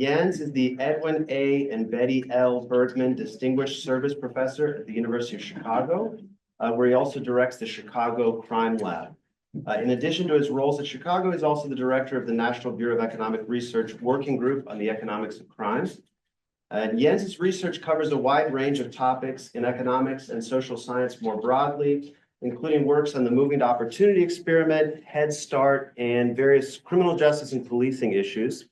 Jens is the Edwin A. and Betty L. Bergman Distinguished Service Professor at the University of Chicago, where he also directs the Chicago Crime Lab. In addition to his roles at Chicago, he's also the director of the National Bureau of Economic Research Working Group on the Economics of Crimes. Jens's research covers a wide range of topics in economics and social science more broadly, including works on the Moving to Opportunity experiment, Head Start, and various criminal justice and policing issues.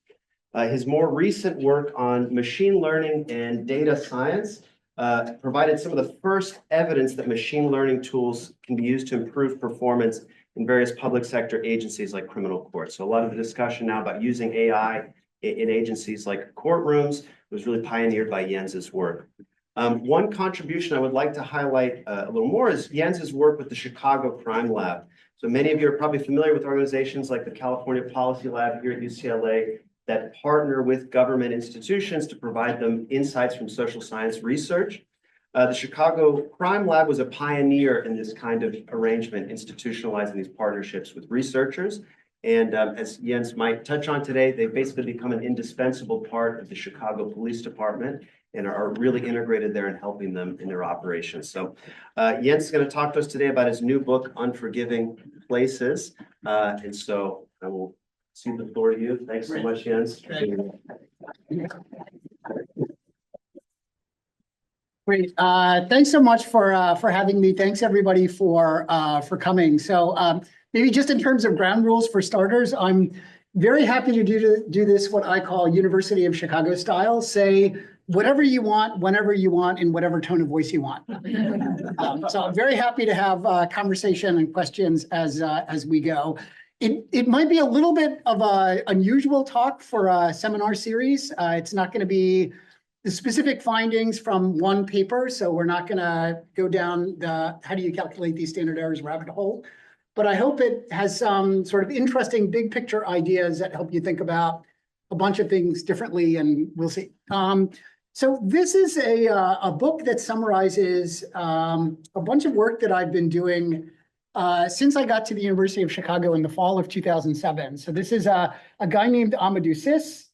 His more recent work on machine learning and data science provided some of the first evidence that machine learning tools can be used to improve performance in various public sector agencies like criminal courts. So a lot of the discussion now about using AI in agencies like courtrooms was really pioneered by Jens's work. One contribution I would like to highlight a little more is Jens's work with the Chicago Crime Lab. So many of you are probably familiar with organizations like the California Policy Lab here at UCLA that partner with government institutions to provide them insights from social science research. The Chicago Crime Lab was a pioneer in this kind of arrangement, institutionalizing these partnerships with researchers. And as Jens might touch on today, they've basically become an indispensable part of the Chicago Police Department and are really integrated there in helping them in their operations. So Jens is going to talk to us today about his new book, Unforgiving Places. And so I will cede the floor to you. Thanks so much, Jens. Great. Thanks so much for having me. Thanks everybody for coming. So maybe just in terms of ground rules for starters, I'm very happy to do this what I call University of Chicago style. Say whatever you want, whenever you want, in whatever tone of voice you want. So I'm very happy to have conversation and questions as we go. It might be a little bit of an unusual talk for a seminar series. It's not going to be the specific findings from one paper, so we're not going to go down the how do you calculate these standard errors rabbit hole. But I hope it has some sort of interesting big picture ideas that help you think about a bunch of things differently, and we'll see. So this is a book that summarizes a bunch of work that I've been doing since I got to the University of Chicago in the fall of 2007. So this is a guy named Amadou Sis.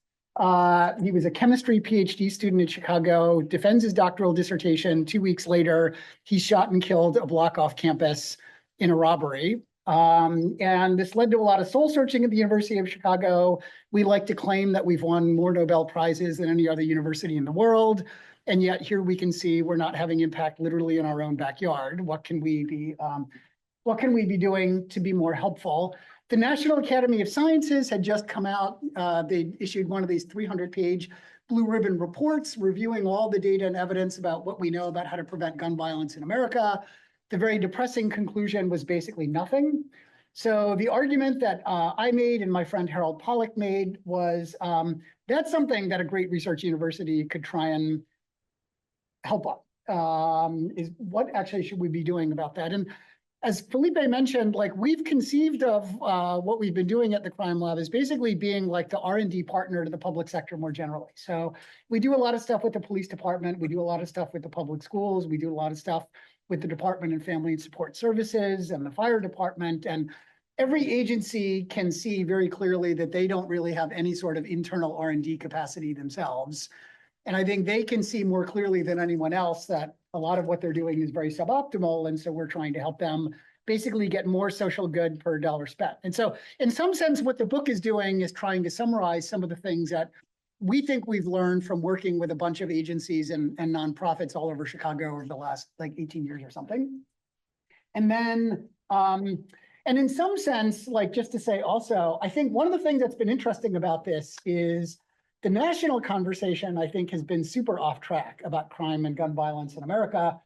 He was a chemistry PhD student in Chicago, defends his doctoral dissertation. 2 weeks later, he shot and killed a block off campus in a robbery. And this led to a lot of soul searching at the University of Chicago. We like to claim that we've won more Nobel Prizes than any other university in the world. And yet here we can see we're not having impact literally in our own backyard. What can we be doing to be more helpful? The National Academy of Sciences had just come out. They issued one of these 300-page blue ribbon reports reviewing all the data and evidence about what we know about how to prevent gun violence in America. The very depressing conclusion was basically nothing. So the argument that I made and my friend Harold Pollack made was that's something that a great research university could try and help on. Is what actually should we be doing about that? And as Felipe mentioned, like we've conceived of what we've been doing at the Crime Lab is basically being like the R&D partner to the public sector more generally. So we do a lot of stuff with the police department. We do a lot of stuff with the public schools. We do a lot of stuff with the Department of Family and Support Services and the fire department. And every agency can see very clearly that they don't really have any sort of internal R&D capacity themselves. And I think they can see more clearly than anyone else that a lot of what they're doing is very suboptimal. And so we're trying to help them basically get more social good per dollar spent. And so in some sense, what the book is doing is trying to summarize some of the things that we think we've learned from working with a bunch of agencies and nonprofits all over Chicago over the last like 18 years or something. And then, and in some sense, like just to say also, I think one of the things that's been interesting about this is the national conversation, I think, has been super off track about crime and gun violence in America.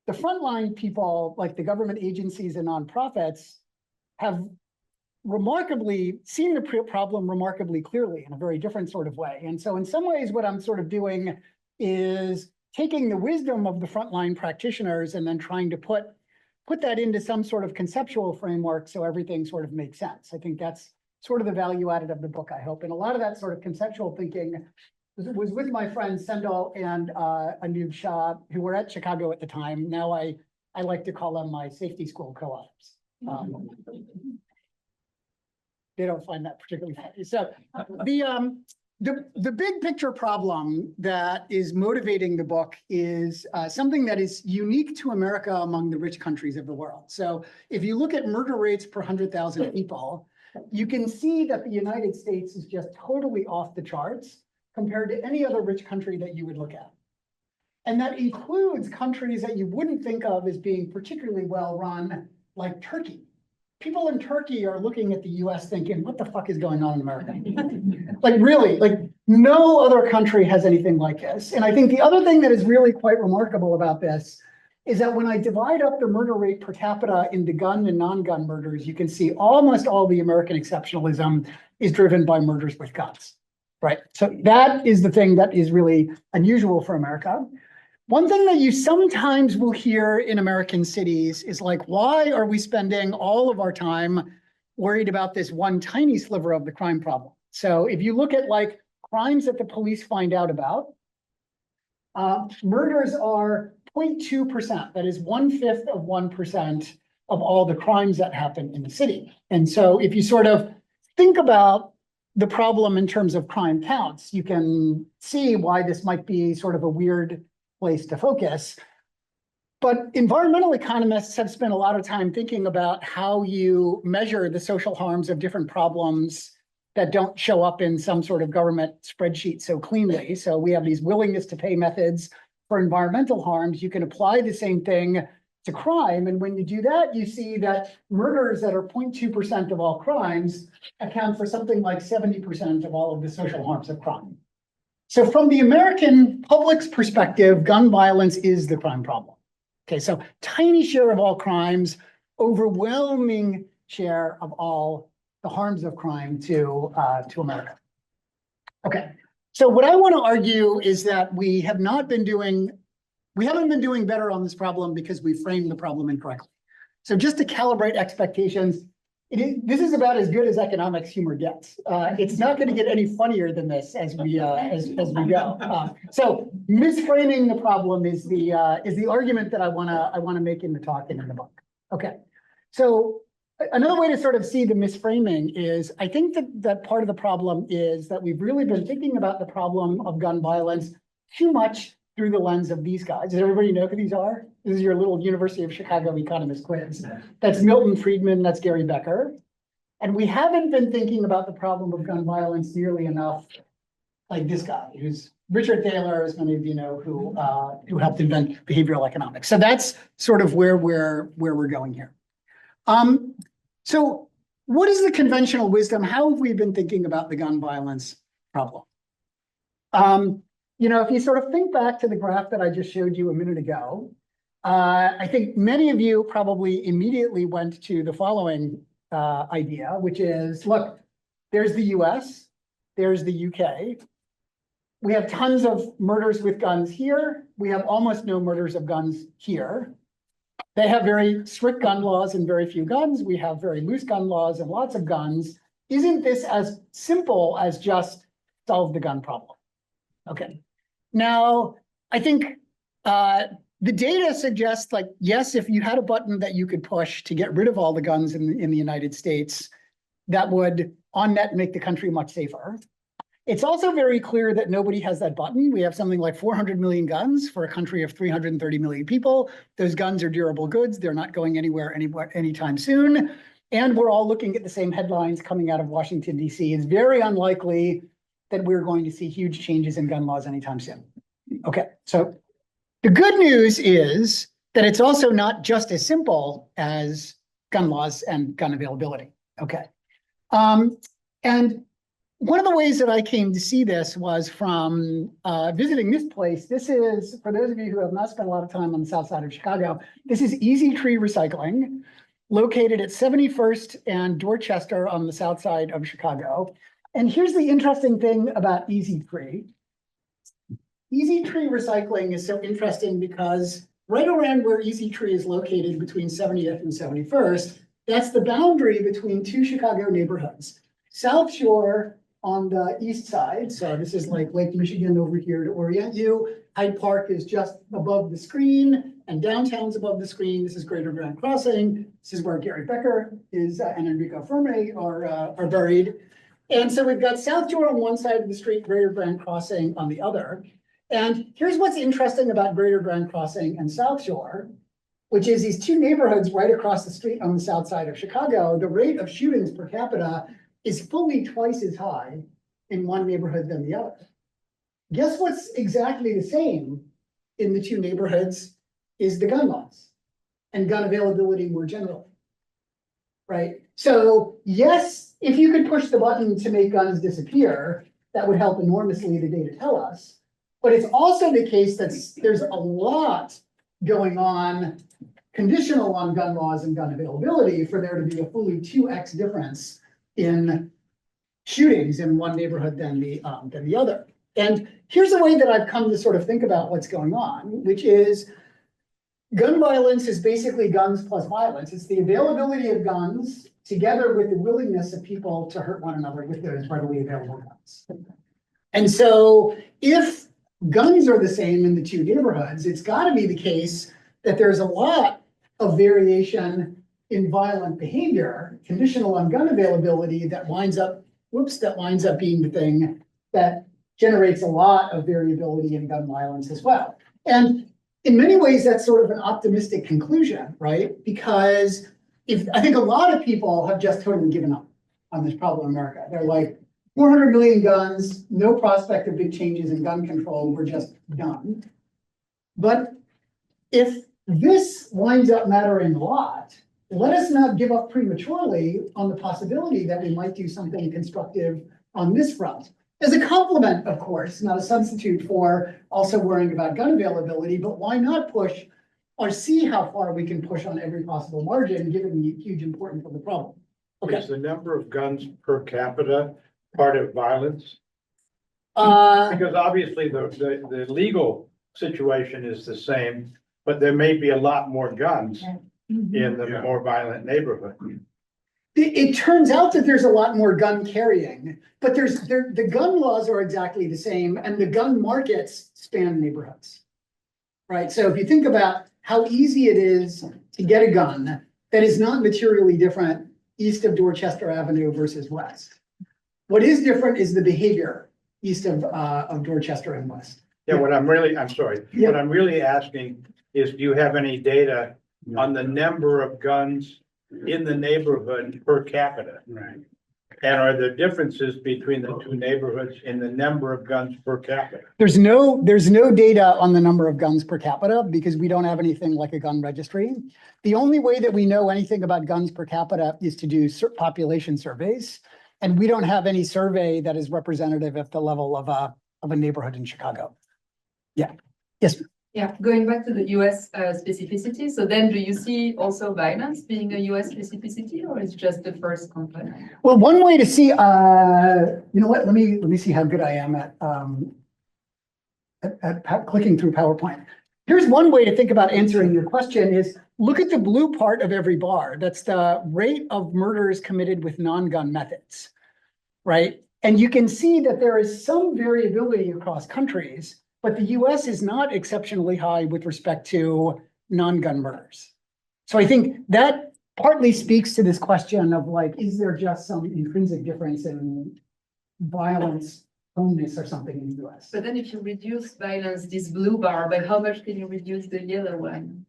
The frontline people, like the government agencies and nonprofits, have remarkably seen the problem remarkably clearly in a very different sort of way. And so in some ways, what I'm sort of doing is taking the wisdom of the frontline practitioners and then trying to put that into some sort of conceptual framework so everything sort of makes sense. I think that's sort of the value added of the book, I hope. And a lot of that sort of conceptual thinking was with my friends Sendal and Anoop Shah, who were at Chicago at the time. Now I like to call them my safety school co-authors. They don't find that particularly funny. So the big picture problem that is motivating the book is something that is unique to America among the rich countries of the world. So if you look at murder rates per 100,000 people, you can see that the United States is just totally off the charts compared to any other rich country that you would look at. And that includes countries that you wouldn't think of as being particularly well run, like Turkey. People in Turkey are looking at the US thinking, what the fuck is going on in America? Like really, like no other country has anything like this. And I think the other thing that is really quite remarkable about this is that when I divide up the murder rate per capita into gun and non-gun murders, you can see almost all the American exceptionalism is driven by murders with guns, right? So that is the thing that is really unusual for America. One thing that you sometimes will hear in American cities is like, why are we spending all of our time worried about this one tiny sliver of the crime problem? So if you look at like crimes that the police find out about, murders are 0.2%. That is 1/5 of 1% of all the crimes that happen in the city. And so if you sort of think about the problem in terms of crime counts, you can see why this might be sort of a weird place to focus. But environmental economists have spent a lot of time thinking about how you measure the social harms of different problems that don't show up in some sort of government spreadsheet so cleanly. So we have these willingness to pay methods for environmental harms. You can apply the same thing to crime. And when you do that, you see that murders that are 0.2% of all crimes account for something like 70% of all of the social harms of crime. So from the American public's perspective, gun violence is the crime problem. Okay, so tiny share of all crimes, overwhelming share of all the harms of crime to America. Okay, so what I want to argue is that we haven't been doing better on this problem because we framed the problem incorrectly. So just to calibrate expectations, this is about as good as economics humor gets. It's not going to get any funnier than this as we go. So misframing the problem is the argument that I want to make in the talk and in the book. Okay, so another way to sort of see the misframing is I think that part of the problem is that we've really been thinking about the problem of gun violence too much through the lens of these guys. Does everybody know who these are? This is your little University of Chicago economist quiz. That's Milton Friedman, that's Gary Becker. And we haven't been thinking about the problem of gun violence nearly enough like this guy, who's Richard Thaler, as many of you know, who helped invent behavioral economics. So that's sort of where we're going here. So what is the conventional wisdom? How have we been thinking about the gun violence problem? You know, if you sort of think back to the graph that I just showed you a minute ago, I think many of you probably immediately went to the following idea, which is, look, there's the US, there's the UK. We have tons of murders with guns here. We have almost no murders of guns here. They have very strict gun laws and very few guns. We have very loose gun laws and lots of guns. Isn't this as simple as just solve the gun problem? Okay. Now, I think the data suggests, like, yes, if you had a button that you could push to get rid of all the guns in the United States, that would on net make the country much safer. It's also very clear that nobody has that button. We have something like 400 million guns for a country of 330 million people. Those guns are durable goods. They're not going anywhere anytime soon. And we're all looking at the same headlines coming out of Washington, D.C. It's very unlikely that we're going to see huge changes in gun laws anytime soon. Okay, so the good news is that it's also not just as simple as gun laws and gun availability. Okay, and one of the ways that I came to see this was from visiting this place. This is, for those of you who have not spent a lot of time on the south side of Chicago, this is Easy Tree Recycling, located at 71st and Dorchester on the south side of Chicago. And here's the interesting thing about Easy Tree. Easy Tree Recycling is so interesting because right around where Easy Tree is located between 70th and 71st, that's the boundary between two Chicago neighborhoods. South Shore on the east side, so this is like Lake Michigan over here to orient you. Hyde Park is just above the screen, and downtown's above the screen. This is Greater Grand Crossing. This is where Gary Becker is and Enrico Fermi are buried. And so we've got South Shore on one side of the street, Greater Grand Crossing on the other. And here's what's interesting about Greater Grand Crossing and South Shore, which is these two neighborhoods right across the street on the south side of Chicago. The rate of shootings per capita is fully twice as high in one neighborhood than the other. Guess what's exactly the same in the two neighborhoods is the gun laws and gun availability more generally. Right? So yes, if you could push the button to make guns disappear, that would help enormously, the data tell us. But it's also the case that there's a lot going on conditional on gun laws and gun availability for there to be a fully 2x difference in shootings in one neighborhood than the other. And here's the way that I've come to sort of think about what's going on, which is gun violence is basically guns plus violence. It's the availability of guns together with the willingness of people to hurt one another with those readily available guns. And so if guns are the same in the two neighborhoods, it's got to be the case that there's a lot of variation in violent behavior, conditional on gun availability, that winds up being the thing that generates a lot of variability in gun violence as well. And in many ways, that's sort of an optimistic conclusion, right? Because I think a lot of people have just totally given up on this problem in America. They're like, 400 million guns, no prospect of big changes in gun control, we're just done. But if this winds up mattering a lot, let us not give up prematurely on the possibility that we might do something constructive on this front. As a complement, of course, not a substitute for also worrying about gun availability, but why not push or see how far we can push on every possible margin, given the huge importance of the problem. Okay. Is the number of guns per capita part of violence? Because obviously the legal situation is the same, but there may be a lot more guns in the more violent neighborhood. It turns out that there's a lot more gun carrying, but the gun laws are exactly the same, and the gun markets span neighborhoods. Right? So if you think about how easy it is to get a gun that is not materially different east of Dorchester Avenue versus west. What is different is the behavior east of Dorchester and west. Yeah, I'm sorry. Yeah. What I'm really asking is, do you have any data on the number of guns in the neighborhood per capita? Right. And are there differences between the two neighborhoods in the number of guns per capita? There's no data on the number of guns per capita because we don't have anything like a gun registry. The only way that we know anything about guns per capita is to do population surveys. And we don't have any survey that is representative at the level of a neighborhood in Chicago. Yeah. Yes. Yeah, going back to the US specificity. So then do you see also violence being a US specificity, or is just the first component? Well, one way to see, you know what, let me see how good I am at clicking through PowerPoint. Here's one way to think about answering your question is look at the blue part of every bar. That's the rate of murders committed with non-gun methods, right? And you can see that there is some variability across countries, but the US is not exceptionally high with respect to non-gun murders. So I think that partly speaks to this question of like, is there just some intrinsic difference in violence, homeless or something in the US? But then if you reduce violence, this blue bar, by how much can you reduce the yellow one?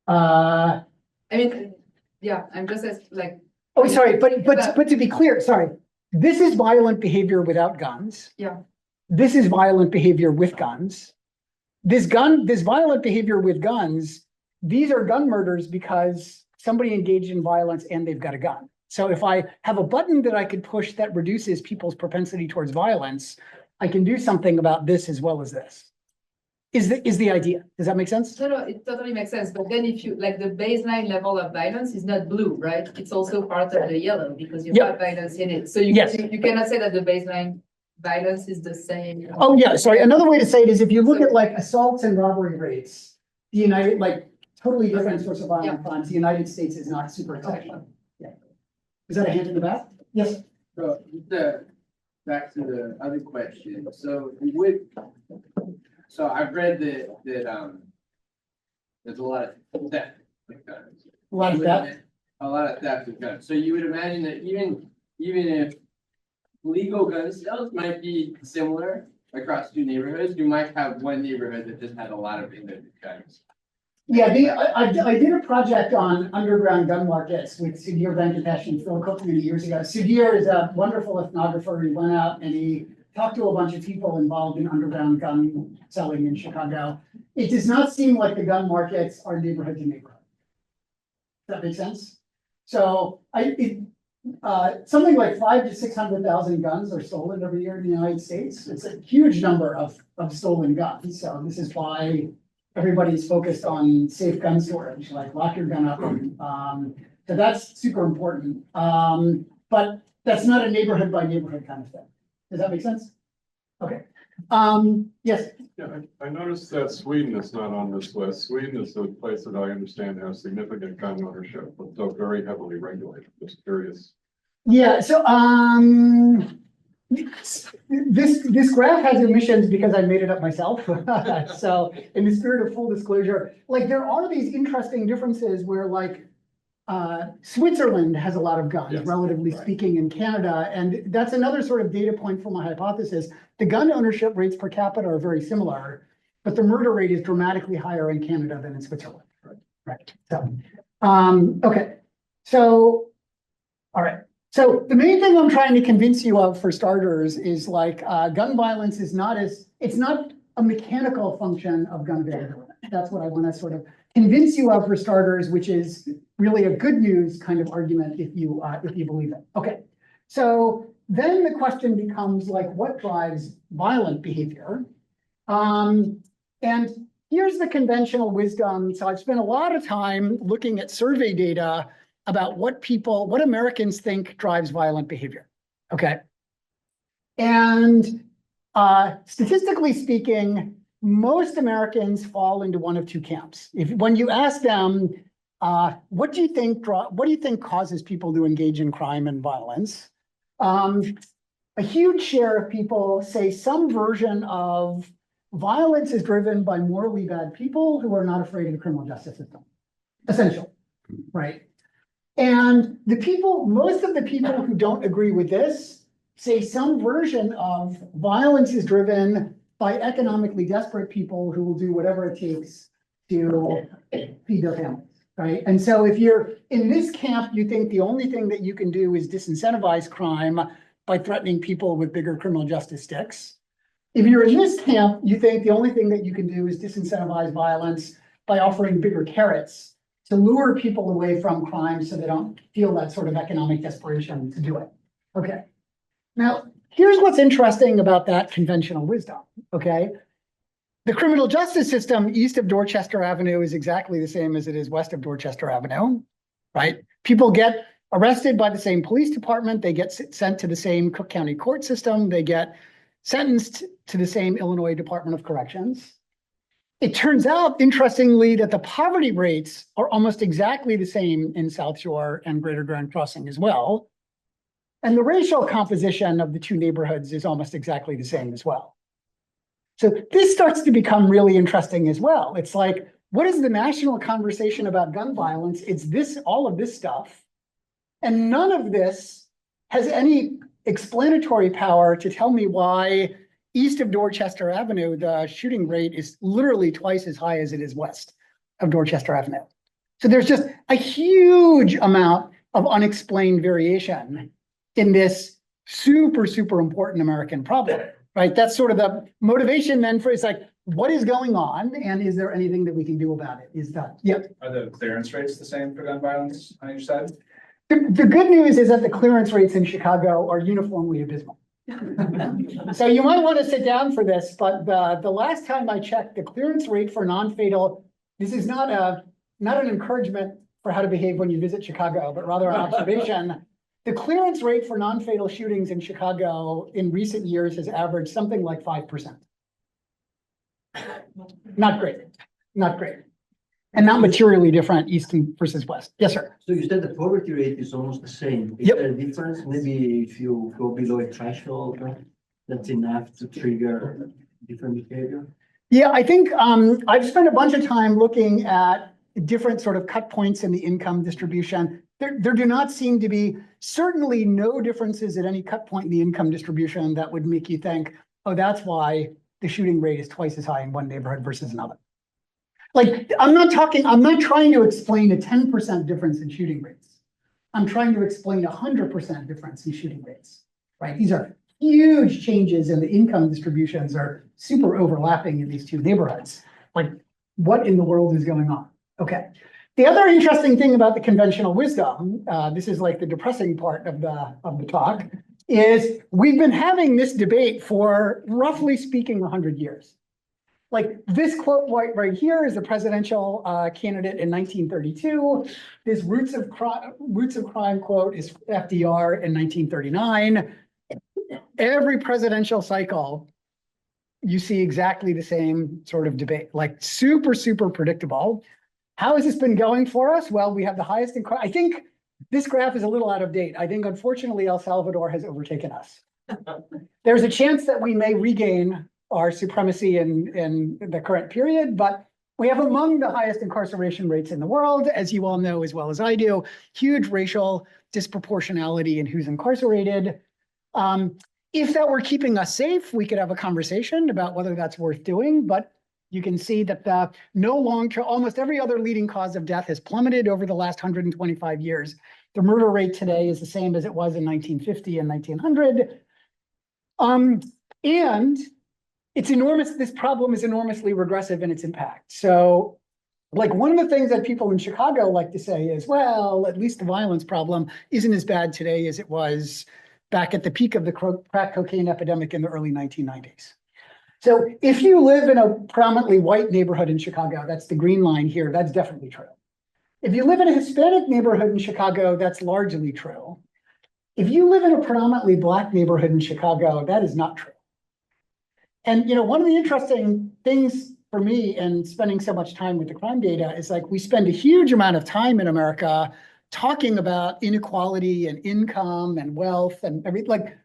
I mean, yeah, I'm just as like. Oh, sorry, but to be clear, sorry, this is violent behavior without guns. Yeah. This is violent behavior with guns. This violent behavior with guns, these are gun murders because somebody engaged in violence and they've got a gun. So if I have a button that I could push that reduces people's propensity towards violence, I can do something about this as well as this. Is the idea. Does that make sense? No, it totally makes sense. But then if you like the baseline level of violence is not blue, right? It's also part of the yellow because you have violence in it. So you cannot say that the baseline violence is the same. Oh, yeah, sorry. Another way to say it is if you look at like assaults and robbery rates, the United, like totally different sorts of violent crimes, the United States is not super exceptional. Yeah. Is that a hand in the back? Yes. So back to the other question. So I've read that there's a lot of theft with guns. A lot of theft? A lot of theft with guns. So you would imagine that even if legal gun sales might be similar across two neighborhoods. You might have one neighborhood that just had a lot of illicit guns. Yeah, I did a project on underground gun markets with Sudhir Venkatesh and Phil Cook many years ago. Sudhir is a wonderful ethnographer. He went out and he talked to a bunch of people involved in underground gun selling in Chicago. It does not seem like the gun markets are neighborhood to neighborhood. Does that make sense? So something like 500,000 to 600,000 guns are stolen every year in the United States. It's a huge number of stolen guns. So this is why everybody's focused on safe gun storage, like lock your gun up. So that's super important. But that's not a neighborhood by neighborhood kind of thing. Does that make sense? Okay. Yes. Yeah, I noticed that Sweden is not on this list. Sweden is a place that I understand has significant gun ownership, but though very heavily regulated. Just curious. Yeah, so this graph has emissions because I made it up myself. So in the spirit of full disclosure, like there are these interesting differences where like Switzerland has a lot of guns, Yes, relatively right. speaking, in Canada. And that's another sort of data point for my hypothesis. The gun ownership rates per capita are very similar, but the murder rate is dramatically higher in Canada than in Switzerland. Right. So, okay. So, all right. So the main thing I'm trying to convince you of for starters is like gun violence is it's not a mechanical function of gun availability. That's what I want to sort of convince you of for starters, which is really a good news kind of argument if you believe it. Okay, so then the question becomes like, what drives violent behavior? And here's the conventional wisdom. So I've spent a lot of time looking at survey data about what Americans think drives violent behavior. Okay, and statistically speaking, most Americans fall into one of two camps. When you ask them, what do you think causes people to engage in crime and violence? A huge share of people say some version of violence is driven by morally bad people who are not afraid of the criminal justice system. Essential, right? And most of the people who don't agree with this say some version of violence is driven by economically desperate people who will do whatever it takes to feed their families, right? And so if you're in this camp, you think the only thing that you can do is disincentivize crime by threatening people with bigger criminal justice sticks. If you're in this camp, you think the only thing that you can do is disincentivize violence by offering bigger carrots to lure people away from crime so they don't feel that sort of economic desperation to do it. Okay. Now, here's what's interesting about that conventional wisdom, okay? The criminal justice system east of Dorchester Avenue is exactly the same as it is west of Dorchester Avenue, right? People get arrested by the same police department. They get sent to the same Cook County court system. They get sentenced to the same Illinois Department of Corrections. It turns out, interestingly, that the poverty rates are almost exactly the same in South Shore and Greater Grand Crossing as well. And the racial composition of the two neighborhoods is almost exactly the same as well. So this starts to become really interesting as well. It's like, what is the national conversation about gun violence? It's all of this stuff. And none of this has any explanatory power to tell me why east of Dorchester Avenue, the shooting rate is literally twice as high as it is west of Dorchester Avenue. So there's just a huge amount of unexplained variation in this super, super important American problem, right? That's sort of the motivation then for, it's like, what is going on? And is there anything that we can do about it? Is that, yep. Are the clearance rates the same for gun violence on each side? The good news is that the clearance rates in Chicago are uniformly abysmal. So you might want to sit down for this, but the last time I checked, the clearance rate for non-fatal, this is not an encouragement for how to behave when you visit Chicago, but rather an observation. The clearance rate for non-fatal shootings in Chicago in recent years has averaged something like 5%. Not great, not great. And not materially different east versus west. Yes, sir. So you said the poverty rate is almost the same. Is Yep. there a difference? Maybe if you go below a threshold, that's enough to trigger different behavior? Yeah, I think I've spent a bunch of time looking at different sort of cut points in the income distribution. There do not seem to be certainly no differences at any cut point in the income distribution that would make you think, oh, that's why the shooting rate is twice as high in one neighborhood versus another. Like, I'm not trying to explain a 10% difference in shooting rates. I'm trying to explain 100% difference in shooting rates, right? These are huge changes in the income distributions are super overlapping in these two neighborhoods. Like, what in the world is going on? Okay. The other interesting thing about the conventional wisdom, this is like the depressing part of the talk, is we've been having this debate for, roughly speaking, 100 years. Like, this quote right here is a presidential candidate in 1932. This roots of crime quote is FDR in 1939. Every presidential cycle, you see exactly the same sort of debate, like super, super predictable. How has this been going for us? Well, we have the highest in crime. I think this graph is a little out of date. I think, unfortunately, El Salvador has overtaken us. There's a chance that we may regain our supremacy in the current period, but we have among the highest incarceration rates in the world, as you all know as well as I do, huge racial disproportionality in who's incarcerated. If that were keeping us safe, we could have a conversation about whether that's worth doing, but you can see that almost every other leading cause of death has plummeted over the last 125 years. The murder rate today is the same as it was in 1950 and 1900. And it's enormous. This problem is enormously regressive in its impact. So, like, one of the things that people in Chicago like to say is, well, at least the violence problem isn't as bad today as it was back at the peak of the crack cocaine epidemic in the early 1990s. So if you live in a predominantly white neighborhood in Chicago, that's the green line here, that's definitely true. If you live in a Hispanic neighborhood in Chicago, that's largely true. If you live in a predominantly Black neighborhood in Chicago, that is not true. And, you know, one of the interesting things for me in spending so much time with the crime data is, like, we spend a huge amount of time in America talking about inequality and income and wealth and everything, like,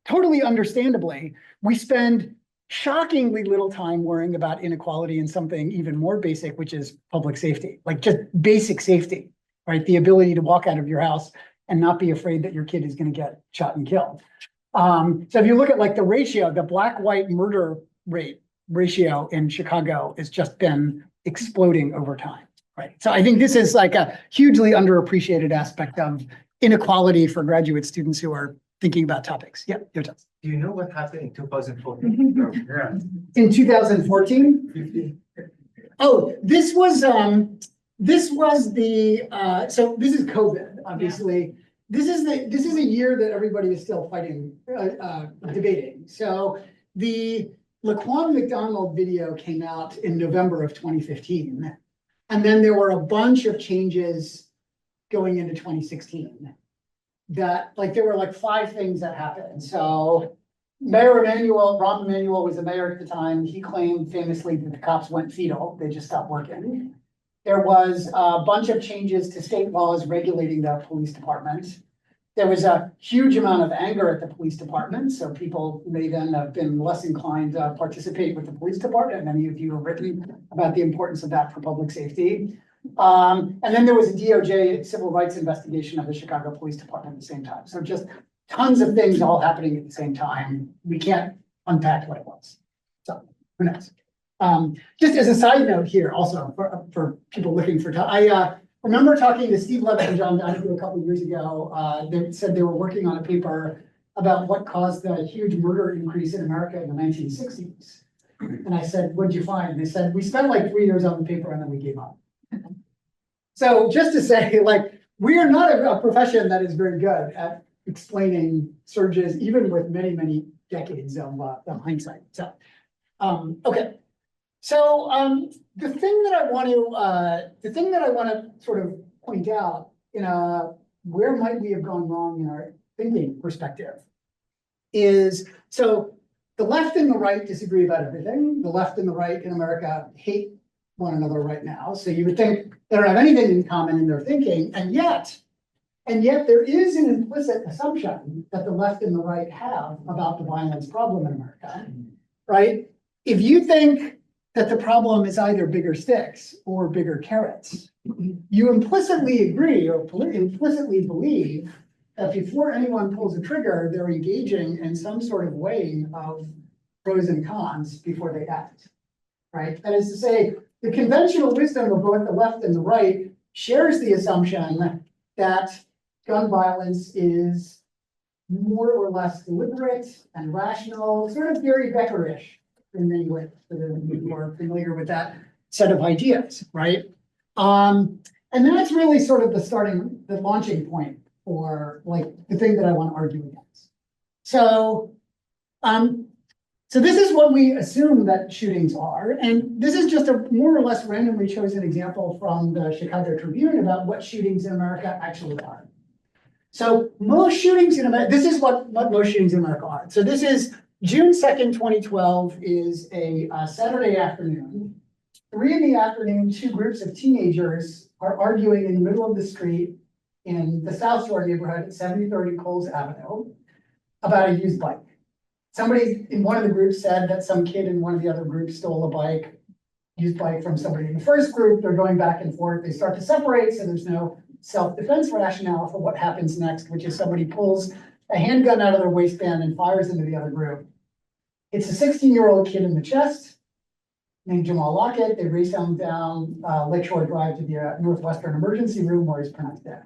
totally understandably. We spend shockingly little time worrying about inequality in something even more basic, which is public safety, like just basic safety, right? The ability to walk out of your house and not be afraid that your kid is going to get shot and killed. So if you look at, like, the ratio, the Black-white murder rate ratio in Chicago has just been exploding over time, right? So I think this is like a hugely underappreciated aspect of inequality for graduate students who are thinking about topics. Yeah, your turn. Do you know what happened in 2014? Yeah. In 2014? Oh, this was so this is COVID, obviously. This is a year that everybody is still fighting, debating. So the Laquan McDonald video came out in November of 2015. And then there were a bunch of changes going into 2016 that, like, there were like 5 things that happened. So Rahm Emanuel was the mayor at the time. He claimed famously that the cops went fetal. They just stopped working. There was a bunch of changes to state laws regulating the police department. There was a huge amount of anger at the police department. So people may then have been less inclined to participate with the police department. Many of you have written about the importance of that for public safety. And then there was a DOJ civil rights investigation of the Chicago Police Department at the same time. So just tons of things all happening at the same time. We can't unpack what it was. So who knows? Just as a side note here, also for people looking for time, I remember talking to Steve Levitt and John Donahue a couple of years ago. They said they were working on a paper about what caused the huge murder increase in America in the 1960s. And I said, "What'd you find?" And they said, "We spent like 3 years on the paper and then we gave up." So just to say, like, we are not a profession that is very good at explaining surges, even with many, many decades of hindsight. So, okay. So the thing that I want to sort of point out in where might we have gone wrong in our thinking perspective is, so the left and the right disagree about everything. The left and the right in America hate one another right now. So you would think they don't have anything in common in their thinking, and yet there is an implicit assumption that the left and the right have about the violence problem in America, right? If you think that the problem is either bigger sticks or bigger carrots, you implicitly agree or implicitly believe that before anyone pulls a trigger, they're engaging in some sort of weighing of pros and cons before they act, right? That is to say, the conventional wisdom of both the left and the right shares the assumption that gun violence is more or less deliberate and rational, sort of Gary Becker-ish in many ways, for those of you who are familiar with that set of ideas, right? And that's really sort of the launching point for like the thing that I want to argue against. So, so this is what we assume that shootings are, and this is just a more or less randomly chosen example from the Chicago Tribune about what shootings in America actually are. So most shootings in America, this is what most shootings in America are. So this is June 2nd, 2012 is a Saturday afternoon. 3 in the afternoon, 2 groups of teenagers are arguing in the middle of the street in the South Shore neighborhood at 7030 Coles Avenue about a used bike. Somebody in one of the groups said that some kid in one of the other groups stole a used bike from somebody in the first group. They're going back and forth. They start to separate, so there's no self-defense rationale for what happens next, which is somebody pulls a handgun out of their waistband and fires into the other group. It's a 16-year-old kid in the chest named Jamal Lockett. They race him down Lakeshore Drive to the Northwestern Emergency Room where he's pronounced dead.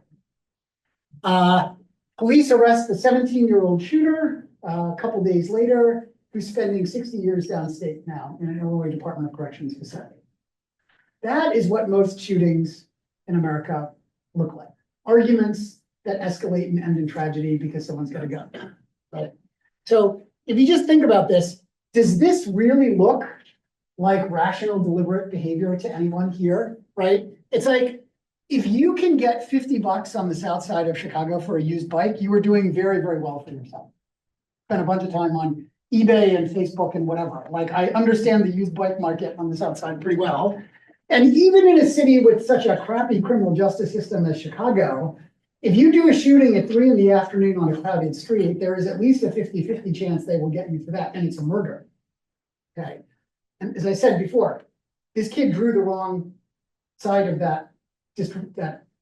Police arrest the 17-year-old shooter a couple days later, who's spending 60 years downstate now in an Illinois Department of Corrections facility. That is what most shootings in America look like. Arguments that escalate and end in tragedy because someone's got a gun, right? So if you just think about this, does this really look like rational, deliberate behavior to anyone here, right? It's like, if you can get $50 on the south side of Chicago for a used bike, you are doing very, very well for yourself. Spent a bunch of time on eBay and Facebook and whatever. Like, I understand the used bike market on the south side pretty well. And even in a city with such a crappy criminal justice system as Chicago, if you do a shooting at 3 in the afternoon on a crowded street, there is at least a 50-50 chance they will get you for that, and it's a murder. Okay. And as I said before, this kid drew the wrong side of that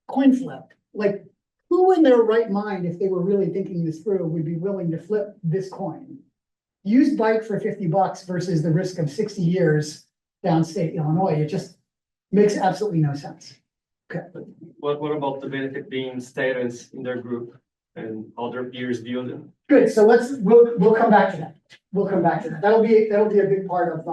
coin flip. Like, who in their right mind, if they were really thinking this through, would be willing to flip this coin? Used bike for $50 versus the risk of 60 years downstate Illinois. It just makes absolutely no sense. Okay. What about the benefit being students in their group and other peers view them? Good. So we'll come back to that. We'll come back to that. That'll be a big part of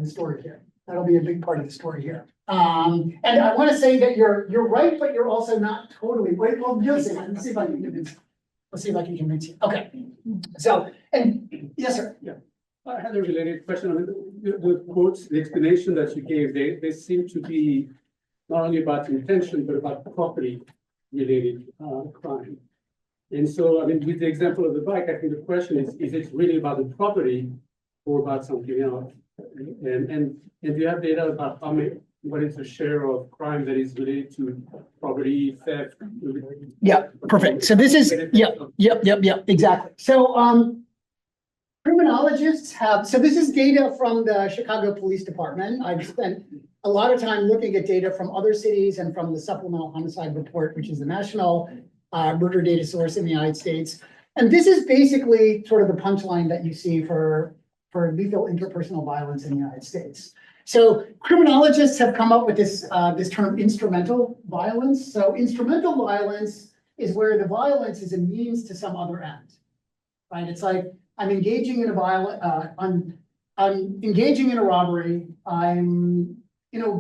the story here. That'll be a big part of the story here. And I want to say that you're right, but you're also not totally right. Well, you'll see. Let's see if I can convince you. Let's see if I can convince you. Okay. So, and yes, sir. Yeah. I had a related question. I mean, the quotes, the explanation that you gave, they seem to be not only about intention, but about property related crime. And so, I mean, with the example of the bike, I think the question is it really about the property or about something else? And do you have data about what is the share of crime that is related to property theft? Yeah, perfect. So this is, yep, exactly. So criminologists have, so this is data from the Chicago Police Department. I've spent a lot of time looking at data from other cities and from the Supplemental Homicide Report, which is the national murder data source in the United States. And this is basically sort of the punchline that you see for lethal interpersonal violence in the United States. So criminologists have come up with this term instrumental violence. So instrumental violence is where the violence is a means to some other end, right? It's like I'm engaging in a I'm engaging in a robbery. I'm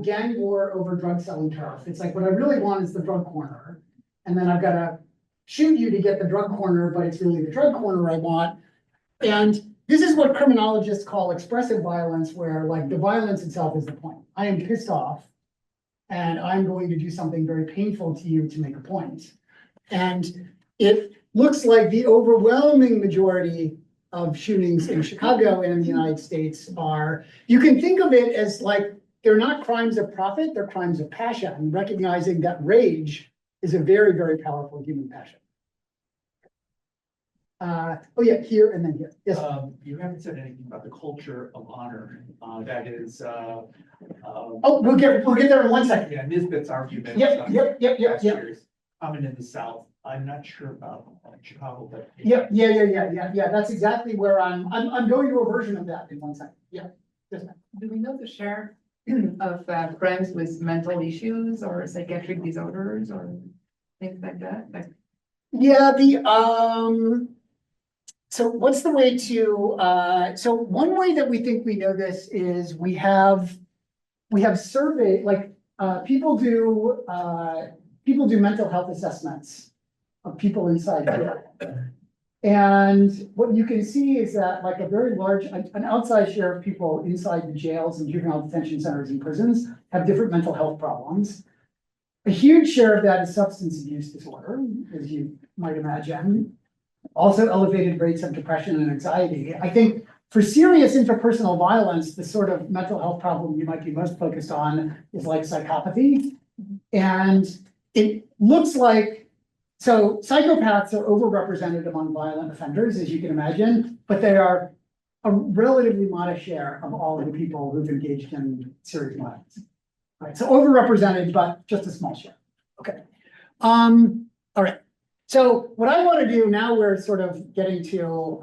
gang war over drug selling turf. It's like what I really want is the drug corner, and then I've got to shoot you to get the drug corner, but it's really the drug corner I want. And this is what criminologists call expressive violence, where like the violence itself is the point. I am pissed off and I'm going to do something very painful to you to make a point. And it looks like the overwhelming majority of shootings in Chicago and in the United States are, you can think of it as like, they're not crimes of profit, they're crimes of passion, recognizing that rage is a very, very powerful human passion. Oh yeah, here and then here. Yes. You haven't said anything about the culture of honor. That is, Oh, we'll get there in 1 second. Yeah, Nisbet's argument. Yep. Common in the South. I'm not sure about Chicago, but. Yeah, that's exactly where I'm going to a version of that in 1 second. Yeah. Yes, ma'am. Do we know the share of crimes with mental issues or psychiatric disorders or things like that? Like, Yeah, so what's the way to, so one way that we think we know this is we have survey, like, people do mental health assessments of people inside jail. And what you can see is that like a very large, an outsized share of people inside the jails and juvenile detention centers and prisons have different mental health problems. A huge share of that is substance abuse disorder, as you might imagine. Also elevated rates of depression and anxiety. I think for serious interpersonal violence, the sort of mental health problem you might be most focused on is like psychopathy. And it looks like, so psychopaths are overrepresented among violent offenders, as you can imagine, but they are a relatively modest share of all of the people who've engaged in serious violence. Right, so overrepresented, but just a small share. Okay. All right. So what I want to do now, we're sort of getting to,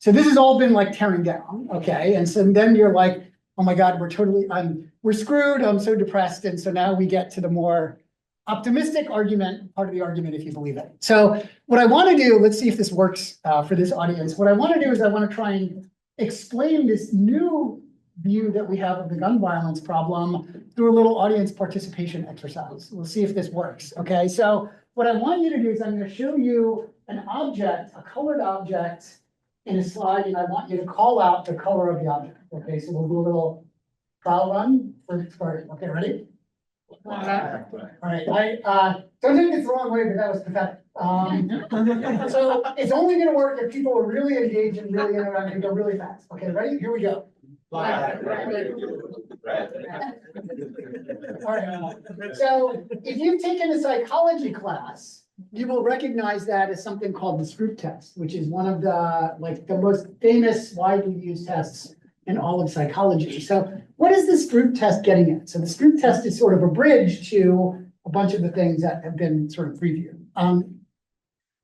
so this has all been like tearing down. Okay. And so then you're like, oh my God, we're screwed. I'm so depressed. And so now we get to the more optimistic argument, part of the argument, if you believe it. So what I want to do, let's see if this works for this audience. What I want to do is I want to try and explain this new view that we have of the gun violence problem through a little audience participation exercise. We'll see if this works. Okay, so what I want you to do is I'm going to show you an object, a colored object in a slide, and I want you to call out the color of the object. Okay, so we'll do a little trial run for starting. Okay, ready? All right, don't take this the wrong way, but that was pathetic. So it's only going to work if people are really engaged and really interactive and go really fast. Okay, ready? Here we go. All right. So if you've taken a psychology class, you will recognize that as something called the Stroop test, which is one of the most famous, widely used tests in all of psychology. So what is the Stroop test getting at? So the Stroop test is sort of a bridge to a bunch of the things that have been sort of previewed.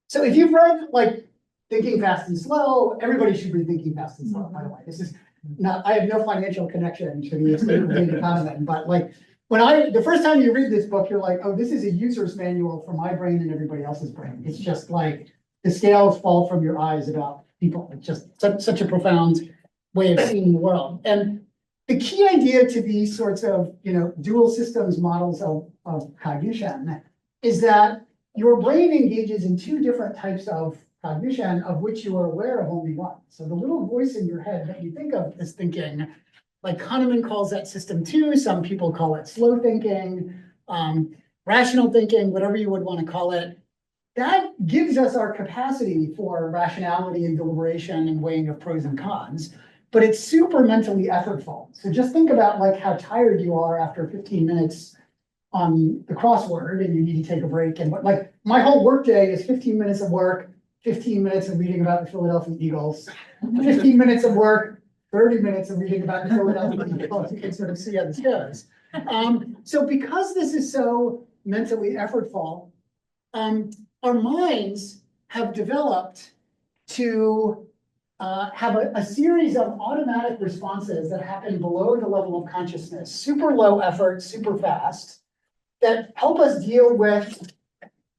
So if you've read like Thinking Fast and Slow, everybody should read Thinking Fast and Slow, by the way. This is not, I have no financial connection to the economy, but like the first time you read this book, you're like, oh, this is a user's manual for my brain and everybody else's brain. It's just like the scales fall from your eyes about people. It's just such a profound way of seeing the world. And the key idea to these sorts of, dual systems models of cognition is that your brain engages in two different types of cognition, of which you are aware of only one. So the little voice in your head that you think of as thinking, like Kahneman calls that system 2, some people call it slow thinking, rational thinking, whatever you would want to call it. That gives us our capacity for rationality and deliberation and weighing of pros and cons, but it's super mentally effortful. So just think about like how tired you are after 15 minutes on the crossword and you need to take a break. And like my whole workday is 15 minutes of work, 15 minutes of reading about the Philadelphia Eagles, 15 minutes of work, 30 minutes of reading about the Philadelphia Eagles. You can sort of see how this goes. So because this is so mentally effortful, our minds have developed to have a series of automatic responses that happen below the level of consciousness, super low effort, super fast, that help us deal with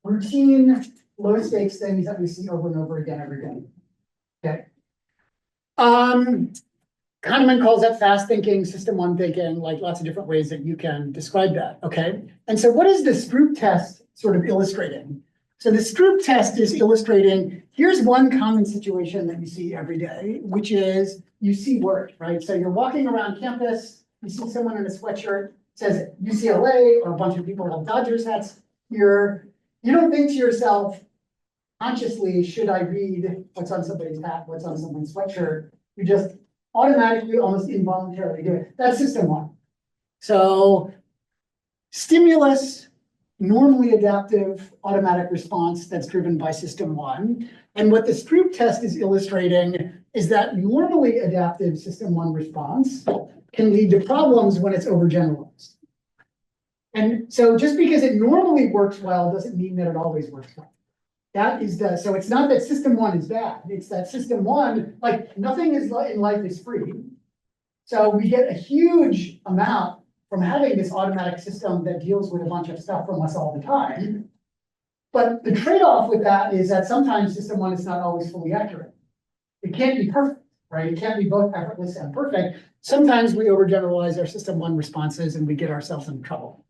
routine, low stakes things that we see over and over again every day. Okay. Kahneman calls that fast thinking, system 1 thinking, like lots of different ways that you can describe that. Okay. And so what is the Stroop test sort of illustrating? So the Stroop test is illustrating, here's one common situation that you see every day, which is you see work, right? So you're walking around campus, you see someone in a sweatshirt, says UCLA, or a bunch of people have Dodgers hats here. You don't think to yourself, consciously, should I read what's on somebody's hat, what's on someone's sweatshirt? You just automatically, almost involuntarily do it. That's system 1. So stimulus, normally adaptive automatic response that's driven by system 1. And what the Stroop test is illustrating is that normally adaptive system one response can lead to problems when it's overgeneralized. And so just because it normally works well doesn't mean that it always works well. That is so it's not that system one is bad, it's that system one, like nothing is in life is free. So we get a huge amount from having this automatic system that deals with a bunch of stuff from us all the time. But the trade-off with that is that sometimes system one is not always fully accurate. It can't be perfect, right? It can't be both effortless and perfect. Sometimes we overgeneralize our system one responses and we get ourselves in trouble.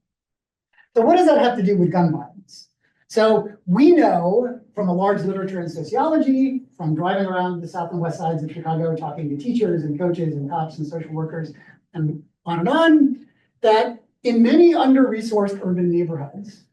So what does that have to do with gun violence? So we know from a large literature in sociology, from driving around the south and west sides of Chicago, talking to teachers and coaches and cops and social workers and on, that in many under-resourced urban neighborhoods,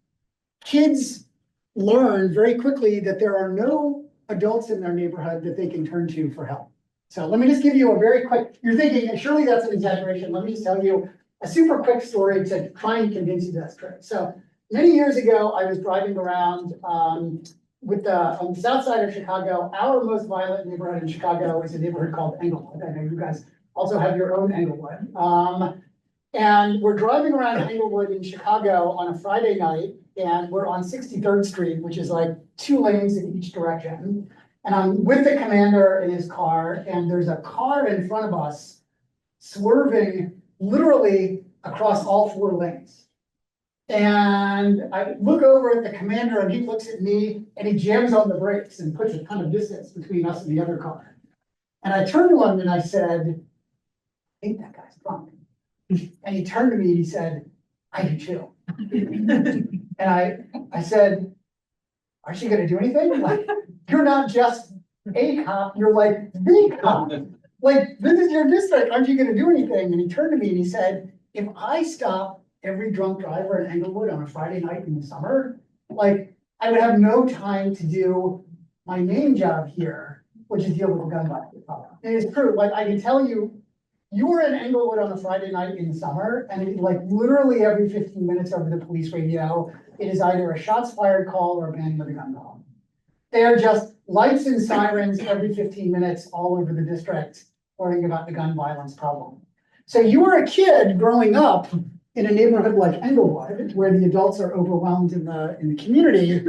kids learn very quickly that there are no adults in their neighborhood that they can turn to for help. So let me just give you a very quick, you're thinking, surely that's an exaggeration. Let me just tell you a super quick story to try and convince you that's true. So many years ago, I was driving around on the south side of Chicago. Our most violent neighborhood in Chicago is a neighborhood called Englewood. I know you guys also have your own Englewood. And we're driving around Englewood in Chicago on a Friday night, and we're on 63rd Street, which is like 2 lanes in each direction. And I'm with the commander in his car, and there's a car in front of us swerving literally across all 4 lanes. And I look over at the commander and he looks at me and he jams on the brakes and puts a ton of distance between us and the other car. And I turned to him and I said, I think that guy's drunk. And he turned to me and he said, I do too. And I said, aren't you gonna do anything? Like, you're not just a cop, you're like the cop. Like, this is your district, aren't you gonna do anything? And he turned to me and he said, if I stop every drunk driver in Englewood on a Friday night in the summer, like, I would have no time to do my main job here, which is deal with the gun violence problem. And it's true, like, I can tell you, you were in Englewood on a Friday night in the summer, and it, like literally every 15 minutes over the police radio, it is either a shots fired call or a banning of the gun call. They are just lights and sirens every 15 minutes all over the district, worrying about the gun violence problem. So you were a kid growing up in a neighborhood like Englewood, where the adults are overwhelmed in the community,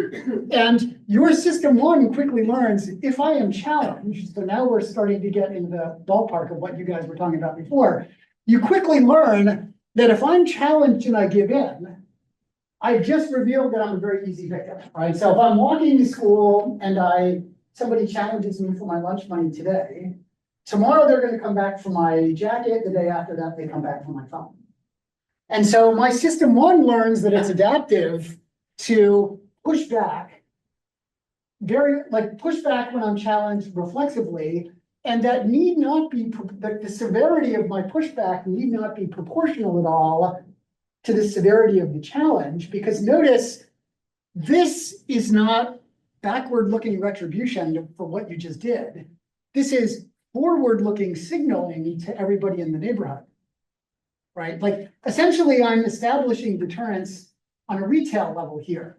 and your system one quickly learns, if I am challenged, so now we're starting to get into the ballpark of what you guys were talking about before, you quickly learn that if I'm challenged and I give in, I've just revealed that I'm a very easy victim, right? So if I'm walking to school and somebody challenges me for my lunch money today, tomorrow they're gonna come back for my jacket, the day after that they come back for my phone. And so my system one learns that it's adaptive to push back, push back when I'm challenged reflexively, and that need not be, the severity of my pushback need not be proportional at all to the severity of the challenge, because notice, this is not backward-looking retribution for what you just did. This is forward-looking signaling to everybody in the neighborhood. Right? Like, essentially, I'm establishing deterrence on a retail level here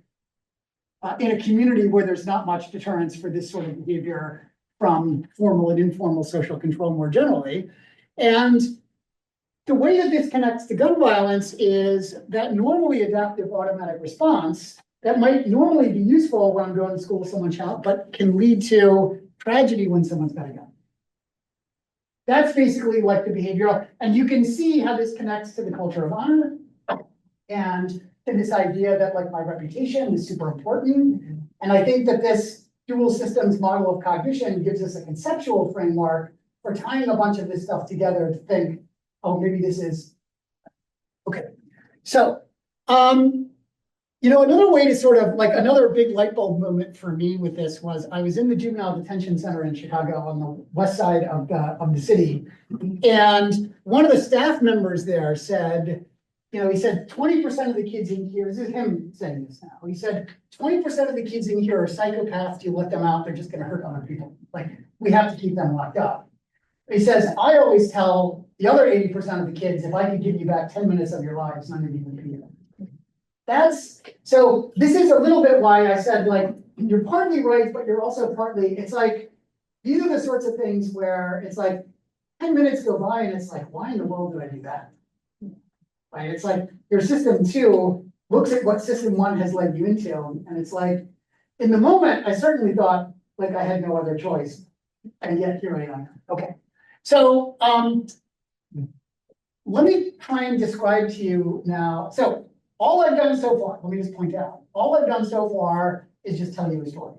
in a community where there's not much deterrence for this sort of behavior from formal and informal social control more generally. And the way that this connects to gun violence is that normally adaptive automatic response that might normally be useful when I'm going to school with someone's child, but can lead to tragedy when someone's got a gun. That's basically like the behavioral, and you can see how this connects to the culture of honor and to this idea that like my reputation is super important. And I think that this dual systems model of cognition gives us a conceptual framework for tying a bunch of this stuff together to think, oh, maybe this is, okay. So, another way to sort of like another big light bulb moment for me with this was I was in the juvenile detention center in Chicago on the west side of the city. And one of the staff members there said, he said 20% of the kids in here, this is him saying this now. He said, 20% of the kids in here are psychopaths. You let them out, they're just gonna hurt other people. Like, we have to keep them locked up. He says, I always tell the other 80% of the kids, if I could give you back 10 minutes of your lives, none of you would be here. So this is a little bit why I said, like, you're partly right, but you're also partly, it's like, these are the sorts of things where it's like 10 minutes go by and it's like, why in the world did I do that? Right? It's like your system 2 looks at what system 1 has led you into, and it's like, in the moment, I certainly thought like I had no other choice, and yet here I am. Okay, so let me try and describe to you now. So all I've done so far, let me just point out, all I've done so far is just tell you a story.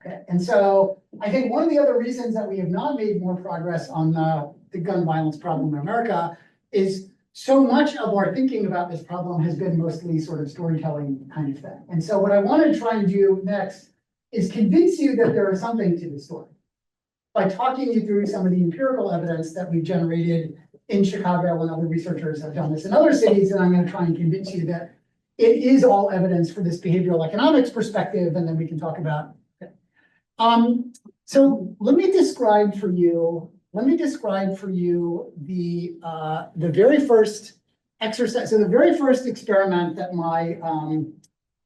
Okay, and so I think one of the other reasons that we have not made more progress on the gun violence problem in America is so much of our thinking about this problem has been mostly sort of storytelling kind of thing. And so what I want to try and do next is convince you that there is something to the story by talking you through some of the empirical evidence that we've generated in Chicago, and other researchers have done this in other cities, and I'm going to try and convince you that it is all evidence for this behavioral economics perspective, and then we can talk about it. So let me describe for you the very first exercise. So the very first experiment that my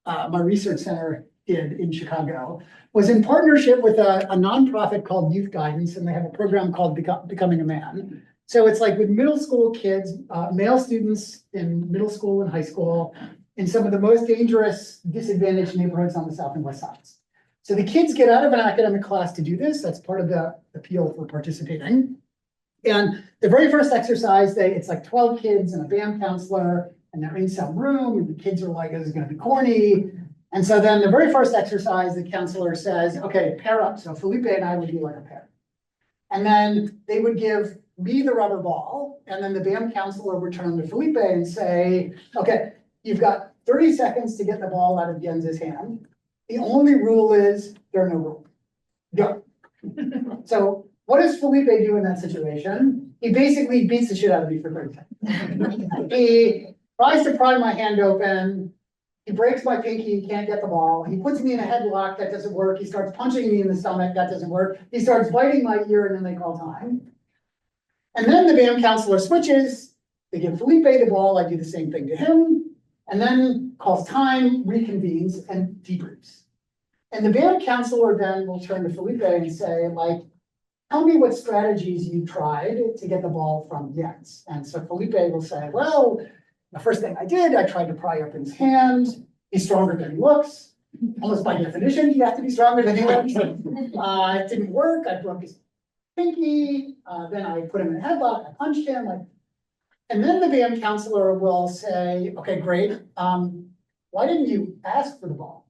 my research center did in Chicago was in partnership with a nonprofit called Youth Guidance, and they have a program called Becoming a Man. So it's like with middle school kids, male students in middle school and high school, in some of the most dangerous, disadvantaged neighborhoods on the South and West Sides. So the kids get out of an academic class to do this. That's part of the appeal for participating. And the very first exercise, it's like 12 kids and a BAM counselor, and they're in some room, and the kids are like, this is going to be corny. And so then the very first exercise, the counselor says, okay, pair up. So Felipe and I would be like a pair. And then they would give me the rubber ball, and then the BAM counselor would turn to Felipe and say, okay, you've got 30 seconds to get the ball out of Jens's hand. The only rule is there are no rules. Go. So what does Felipe do in that situation? He basically beats the shit out of me for 30 seconds. He tries to pry my hand open. He breaks my pinky, he can't get the ball. He puts me in a headlock, that doesn't work. He starts punching me in the stomach, that doesn't work. He starts biting my ear, and then they call time. And then the BAM counselor switches. They give Felipe the ball, I do the same thing to him, and then calls time, reconvenes, and debriefs. And the BAM counselor then will turn to Felipe and say, like, tell me what strategies you tried to get the ball from Jens. And so Felipe will say, well, the first thing I did, I tried to pry up his hand. He's stronger than he looks. Almost by definition, he has to be stronger than he looks. It didn't work. I broke his pinky. Then I put him in a headlock. I punched him. And then the BAM counselor will say, okay, great. Why didn't you ask for the ball?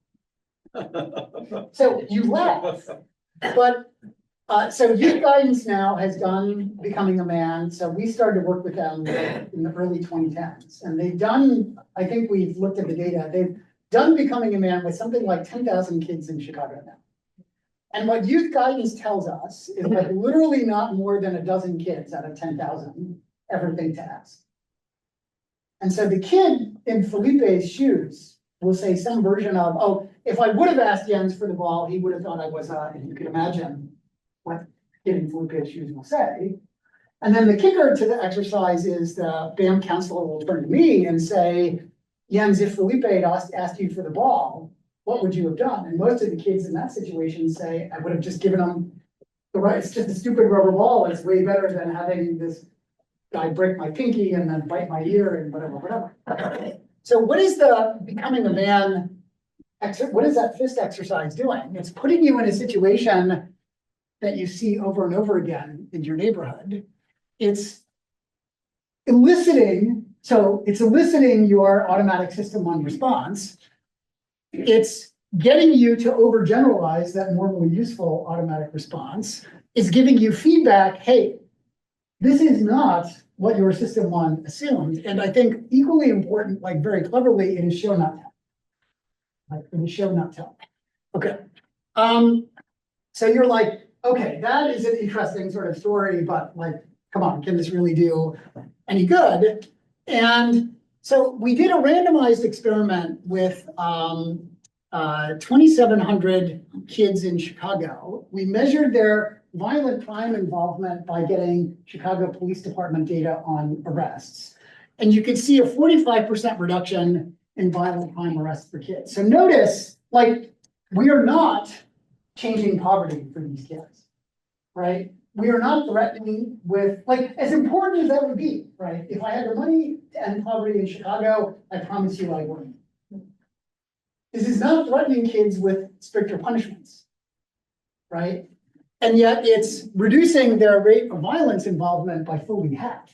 So you laugh. But so Youth Guidance now has done Becoming a Man. So we started to work with them in the early 2010s. And they've done, I think we've looked at the data, they've done Becoming a Man with something like 10,000 kids in Chicago now. And what Youth Guidance tells us is that literally not more than a dozen kids out of 10,000 ever think to ask. And so the kid in Felipe's shoes will say some version of, oh, if I would have asked Jens for the ball, he would have thought I was, and you can imagine what kid in Felipe's shoes will say. And then the kicker to the exercise is the BAM counselor will turn to me and say, Jens, if Felipe had asked you for the ball, what would you have done? And most of the kids in that situation say, I would have just given them the right, it's just a stupid rubber ball. It's way better than having this guy break my pinky and then bite my ear and whatever. So what is the Becoming a Man, what is that fist exercise doing? It's putting you in a situation that you see over and over again in your neighborhood. It's eliciting your automatic system one response. It's getting you to overgeneralize that normally useful automatic response. It's giving you feedback, hey, this is not what your system one assumed. And I think equally important, like very cleverly, it is show not tell. Like it is show not tell. Okay. So you're like, okay, that is an interesting sort of story, but like, come on, can this really do any good? And so we did a randomized experiment with 2,700 kids in Chicago. We measured their violent crime involvement by getting Chicago Police Department data on arrests. And you can see a 45% reduction in violent crime arrests for kids. So notice, like, we are not changing poverty for these kids. right? We are not threatening with, like, as important as that would be, right? If I had the money to end poverty in Chicago, I promise you I wouldn't. This is not threatening kids with stricter punishments, right? And yet it's reducing their rate of violence involvement by fully half.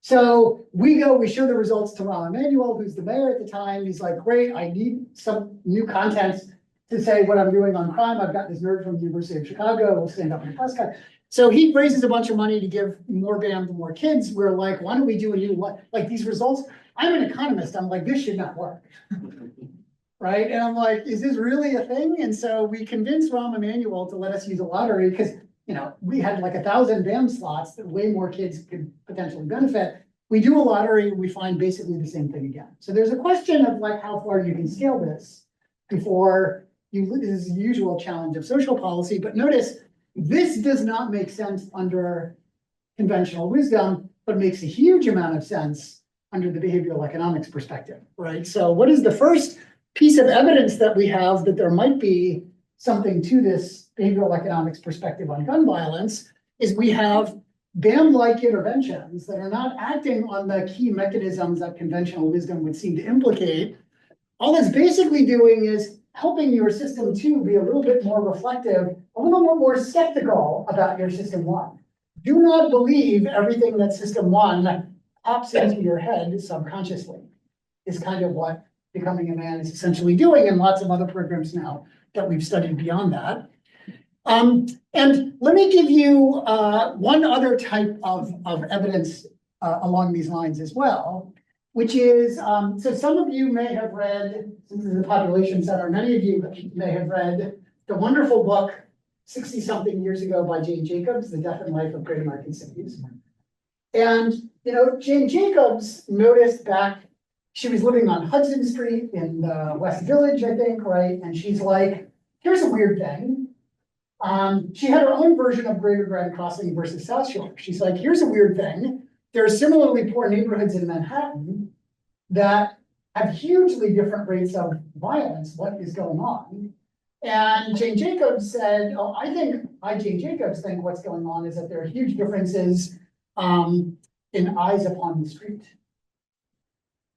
So we show the results to Rahm Emanuel, who's the mayor at the time. He's like, great, I need some new content to say what I'm doing on crime. I've got this nerd from the University of Chicago, we'll stand up in a press con. So he raises a bunch of money to give more BAM to more kids. We're like, why don't we do a new one? Like these results, I'm an economist. I'm like, this should not work. Right? And I'm like, is this really a thing? And so we convinced Rahm Emanuel to let us use a lottery because, you know, we had like 1,000 BAM slots that way more kids could potentially benefit. We do a lottery, we find basically the same thing again. So there's a question of like how far you can scale this before this is the usual challenge of social policy. But notice, this does not make sense under conventional wisdom, but makes a huge amount of sense under the behavioral economics perspective, right? So what is the first piece of evidence that we have that there might be something to this behavioral economics perspective on gun violence is we have BAM-like interventions that are not acting on the key mechanisms that conventional wisdom would seem to implicate. All it's basically doing is helping your system two be a little bit more reflective, a little bit more skeptical about your system one. Do not believe everything that system one pops into your head subconsciously is kind of what Becoming a Man is essentially doing, and lots of other programs now that we've studied beyond that. And let me give you one other type of evidence along these lines as well, which is, so some of you may have read, this is a population center, many of you may have read the wonderful book 60-something years ago by Jane Jacobs, The Death and Life of Great American Cities. And, you know, Jane Jacobs noticed back, she was living on Hudson Street in the West Village, I think, right? And she's like, here's a weird thing. She had her own version of Greater Grand Crossing versus South Shore. She's like, here's a weird thing. There are similarly poor neighborhoods in Manhattan that have hugely different rates of violence. What is going on? And Jane Jacobs said, oh, Jane Jacobs think what's going on is that there are huge differences in eyes upon the street.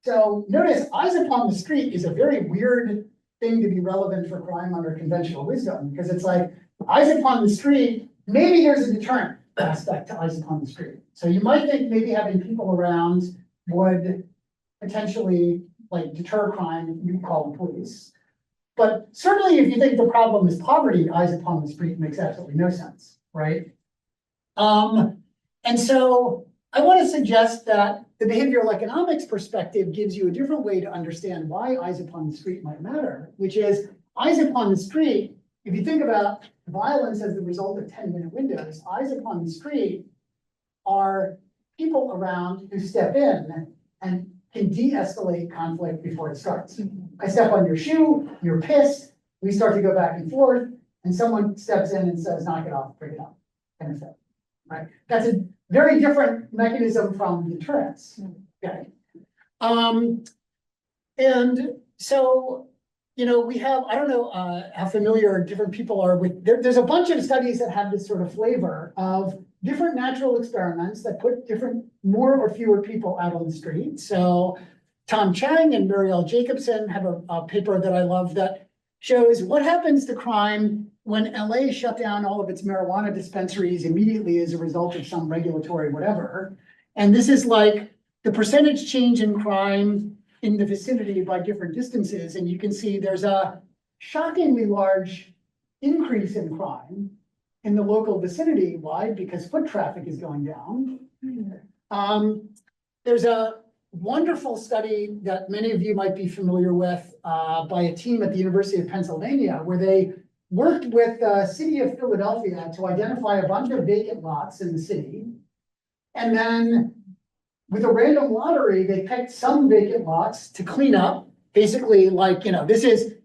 So notice eyes upon the street is a very weird thing to be relevant for crime under conventional wisdom, because it's like eyes upon the street, maybe there's a deterrent aspect to eyes upon the street. So you might think maybe having people around would potentially like deter crime, you call the police. But certainly if you think the problem is poverty, eyes upon the street makes absolutely no sense, right? And so I want to suggest that the behavioral economics perspective gives you a different way to understand why eyes upon the street might matter, which is eyes upon the street. If you think about violence as the result of 10-minute windows, eyes upon the street are people around who step in and can de-escalate conflict before it starts. I step on your shoe, you're pissed, we start to go back and forth, and someone steps in and says, knock it off, bring it up, kind of thing, right? That's a very different mechanism from deterrence, okay? And so, you know, we have, I don't know how familiar different people are with, there's a bunch of studies that have this sort of flavor of different natural experiments that put different, more or fewer people out on the street. So Tom Chang and Muriel Jacobson have a paper that I love that shows what happens to crime when LA shut down all of its marijuana dispensaries immediately as a result of some regulatory whatever. And this is like the percentage change in crime in the vicinity by different distances. And you can see there's a shockingly large increase in crime in the local vicinity. Why? Because foot traffic is going down. There's a wonderful study that many of you might be familiar with by a team at the University of Pennsylvania, where they worked with the city of Philadelphia to identify a bunch of vacant lots in the city. And then with a random lottery, they picked some vacant lots to clean up. Basically, like, you know,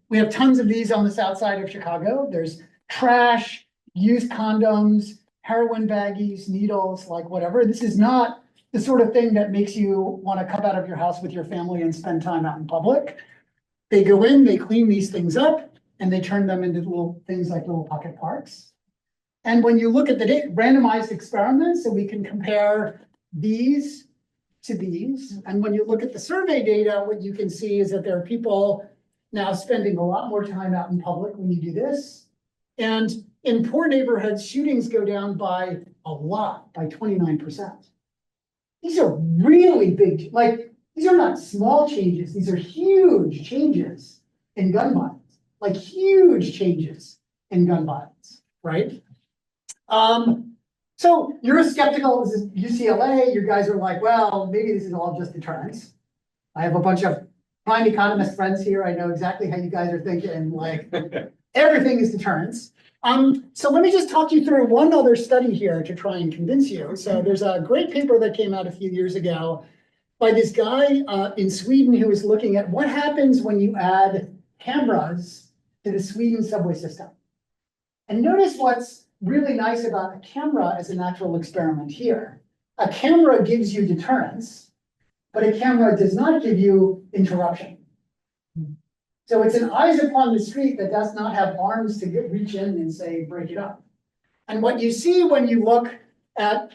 we have tons of these on the south side of Chicago. There's trash, used condoms, heroin baggies, needles, like whatever. This is not the sort of thing that makes you want to come out of your house with your family and spend time out in public. They go in, they clean these things up, and they turn them into little things like little pocket parks. And when you look at the randomized experiments, so we can compare these to these. And when you look at the survey data, what you can see is that there are people now spending a lot more time out in public when you do this. And in poor neighborhoods, shootings go down by a lot, by 29%. These are really big, like, these are not small changes. These are huge changes in gun violence, like huge changes in gun violence, right? So you're skeptical, this is UCLA, you guys are like, well, maybe this is all just deterrence. I have a bunch of prime economist friends here. I know exactly how you guys are thinking, like everything is deterrence. So let me just talk you through one other study here to try and convince you. So there's a great paper that came out a few years ago by this guy in Sweden who was looking at what happens when you add cameras to the Sweden subway system. And notice what's really nice about a camera as a natural experiment here. A camera gives you deterrence, but a camera does not give you interruption. So it's an eyes upon the street that does not have arms to reach in and say, break it up. And what you see when you look at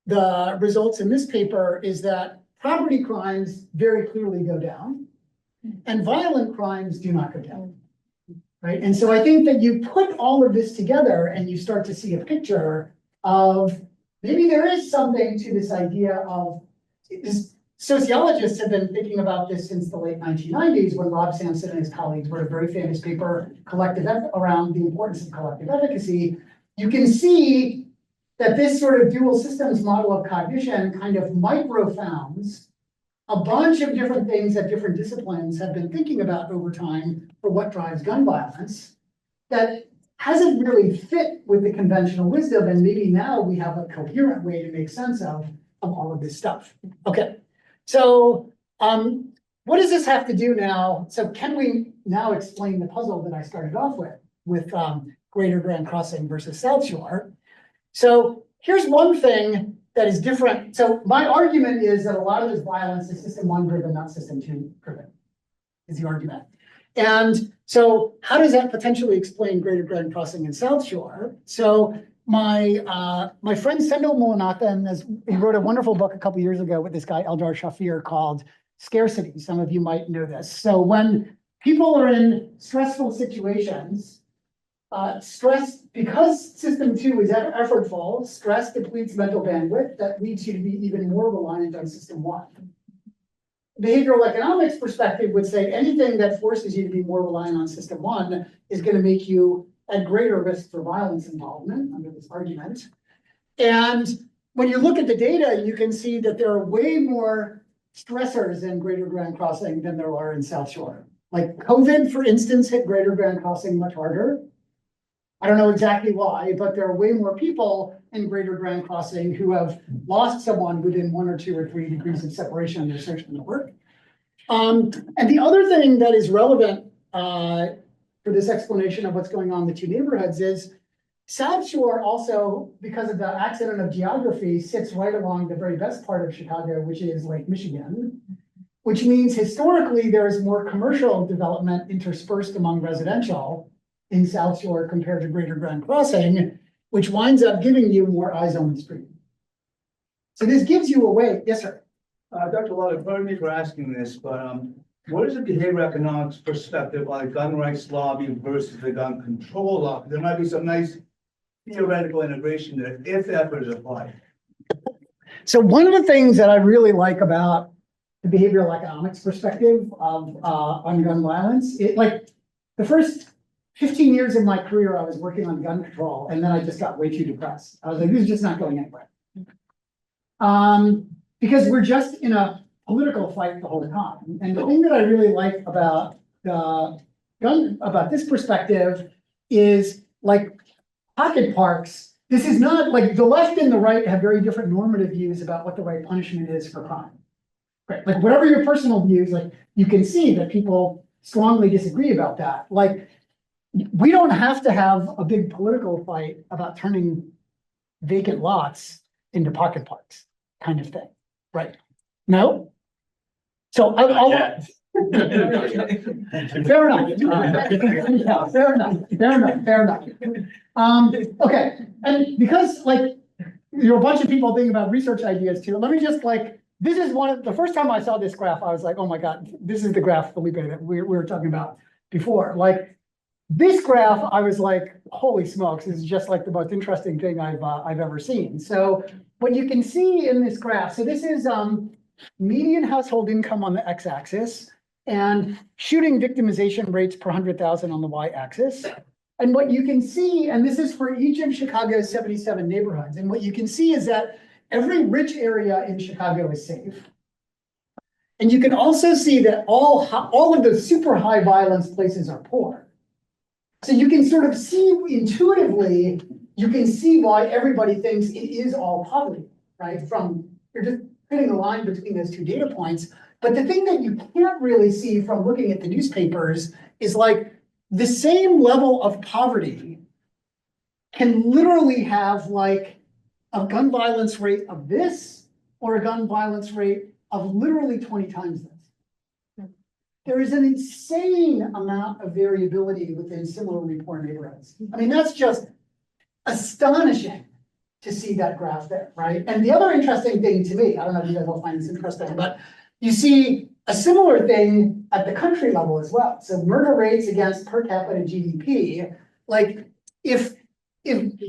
the results in this paper is that property crimes very clearly go down and violent crimes do not go down. Right. And so I think that you put all of this together and you start to see a picture of maybe there is something to this idea of this. Sociologists have been thinking about this since the late 1990s when Rob Sampson and his colleagues wrote a very famous paper around the importance of collective efficacy. You can see that this sort of dual systems model of cognition kind of micro-founds a bunch of different things that different disciplines have been thinking about over time for what drives gun violence that hasn't really fit with the conventional wisdom. And maybe now we have a coherent way to make sense of all of this stuff. Okay, so what does this have to do now? So can we now explain the puzzle that I started off with Greater Grand Crossing versus South Shore? So here's one thing that is different. So my argument is that a lot of this violence is system 1 driven, not system 2 driven, is the argument. And so how does that potentially explain Greater Grand Crossing and South Shore? So my friend Sendhil Mullainathan, he wrote a wonderful book a couple years ago with this guy, Eldar Shafir, called Scarcity. Some of you might know this. So when people are in stressful situations, stress, because system 2 is effortful, stress depletes mental bandwidth. That leads you to be even more reliant on system 1. Behavioral economics perspective would say anything that forces you to be more reliant on system 1 is going to make you at greater risk for violence involvement under this argument. And when you look at the data, you can see that there are way more stressors in Greater Grand Crossing than there are in South Shore. Like COVID, for instance, hit Greater Grand Crossing much harder. I don't know exactly why, but there are way more people in Greater Grand Crossing who have lost someone within 1 or 2 or 3 degrees of separation in their social network. And the other thing that is relevant for this explanation of what's going on in the 2 neighborhoods is South Shore also, because of the accident of geography, sits right along the very best part of Chicago, which is Lake Michigan, which means historically there is more commercial development interspersed among residential in South Shore compared to Greater Grand Crossing, which winds up giving you more eyes on the street. So this gives you a way. Yes, sir. Dr. Ludwig, pardon me for asking this, but what is the behavioral economics perspective on the gun rights lobby versus the gun control lobby? There might be some nice theoretical integration there if effort is applied. So one of the things that I really like about the behavioral economics perspective of on gun violence, like the first 15 years of my career, I was working on gun control, and then I just got way too depressed. I was like, this is just not going anywhere. Because we're just in a political fight the whole time. And the thing that I really like about this perspective is like pocket parks. This is not like the left and the right have very different normative views about what the right punishment is for crime. Right? Like whatever your personal views, like you can see that people strongly disagree about that. Like we don't have to have a big political fight about turning vacant lots into pocket parks kind of thing, right? No? So Fair enough. Yeah, fair enough. Okay, and because like, a bunch of people thinking about research ideas too, let me just like, this is the first time I saw this graph, I was like, oh my God, this is the graph, Felipe, that we were talking about before. Like, this graph, I was like, holy smokes, this is just like the most interesting thing I've ever seen. So what you can see in this graph, so this is median household income on the x-axis and shooting victimization rates per 100,000 on the y-axis. And what you can see, and this is for each of Chicago's 77 neighborhoods, and what you can see is that every rich area in Chicago is safe. And you can also see that all of the super high violence places are poor. So you can sort of see intuitively, you can see why everybody thinks it is all poverty, right? You're just putting a line between those two data points. But the thing that you can't really see from looking at the newspapers is like the same level of poverty can literally have like a gun violence rate of this or a gun violence rate of literally 20 times this. There is an insane amount of variability within similarly poor neighborhoods. I mean, that's just astonishing to see that graph there, right? And the other interesting thing to me, I don't know if you guys will find this interesting, but you see a similar thing at the country level as well. So murder rates against per capita GDP, like if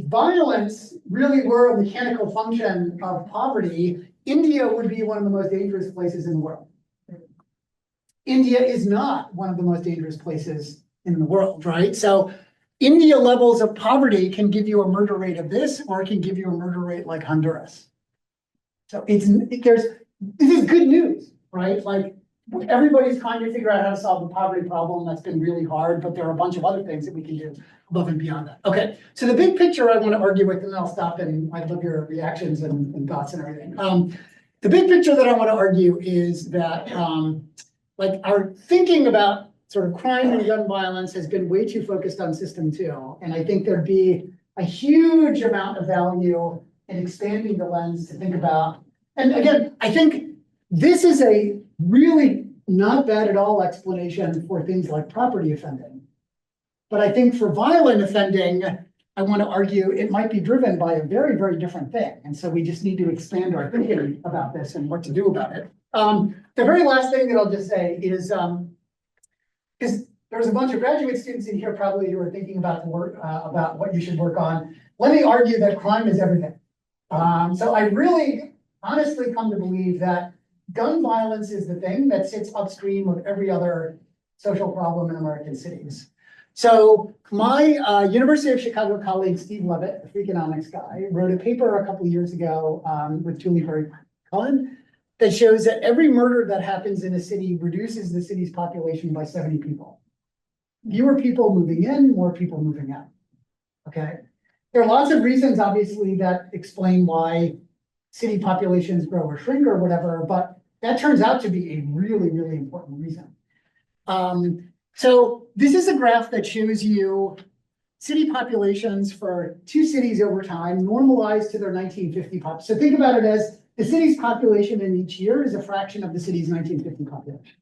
violence really were a mechanical function of poverty, India would be one of the most dangerous places in the world. India is not one of the most dangerous places in the world, right? So India levels of poverty can give you a murder rate of this, or it can give you a murder rate like Honduras. So this is good news, right? Like everybody's trying to figure out how to solve the poverty problem. That's been really hard, but there are a bunch of other things that we can do above and beyond that. Okay, so the big picture I want to argue with, and then I'll stop and I'd love your reactions and thoughts and everything. The big picture that I want to argue is that like our thinking about sort of crime and gun violence has been way too focused on system 2. And I think there'd be a huge amount of value in expanding the lens to think about. And again, I think this is a really not bad at all explanation for things like property offending. But I think for violent offending, I want to argue it might be driven by a very, very different thing. And so we just need to expand our thinking about this and what to do about it. The very last thing that I'll just say is, because there's a bunch of graduate students in here probably who are thinking about the work, about what you should work on. Let me argue that crime is everything. So I really honestly come to believe that gun violence is the thing that sits upstream of every other social problem in American cities. So my University of Chicago colleague, Steve Levitt, the economics guy, wrote a paper a couple of years ago with Julie Berry-Cullen that shows that every murder that happens in a city reduces the city's population by 70 people. Fewer people moving in, more people moving out. Okay. There are lots of reasons, obviously, that explain why city populations grow or shrink or whatever, but that turns out to be a really, really important reason. So this is a graph that shows you city populations for 2 cities over time, normalized to their 1950 pop. So think about it as the city's population in each year is a fraction of the city's 1950 population.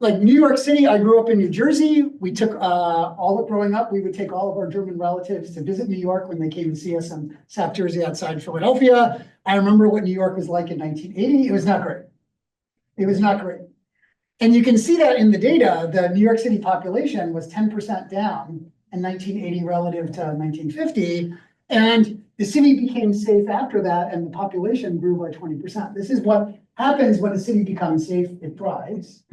Like New York City, I grew up in New Jersey. We took growing up, we would take all of our German relatives to visit New York when they came to see us in South Jersey outside Philadelphia. I remember what New York was like in 1980. It was not great. It was not great. And you can see that in the data, the New York City population was 10% down in 1980 relative to 1950. And the city became safe after that, and the population grew by 20%. This is what happens when a city becomes safe, it thrives.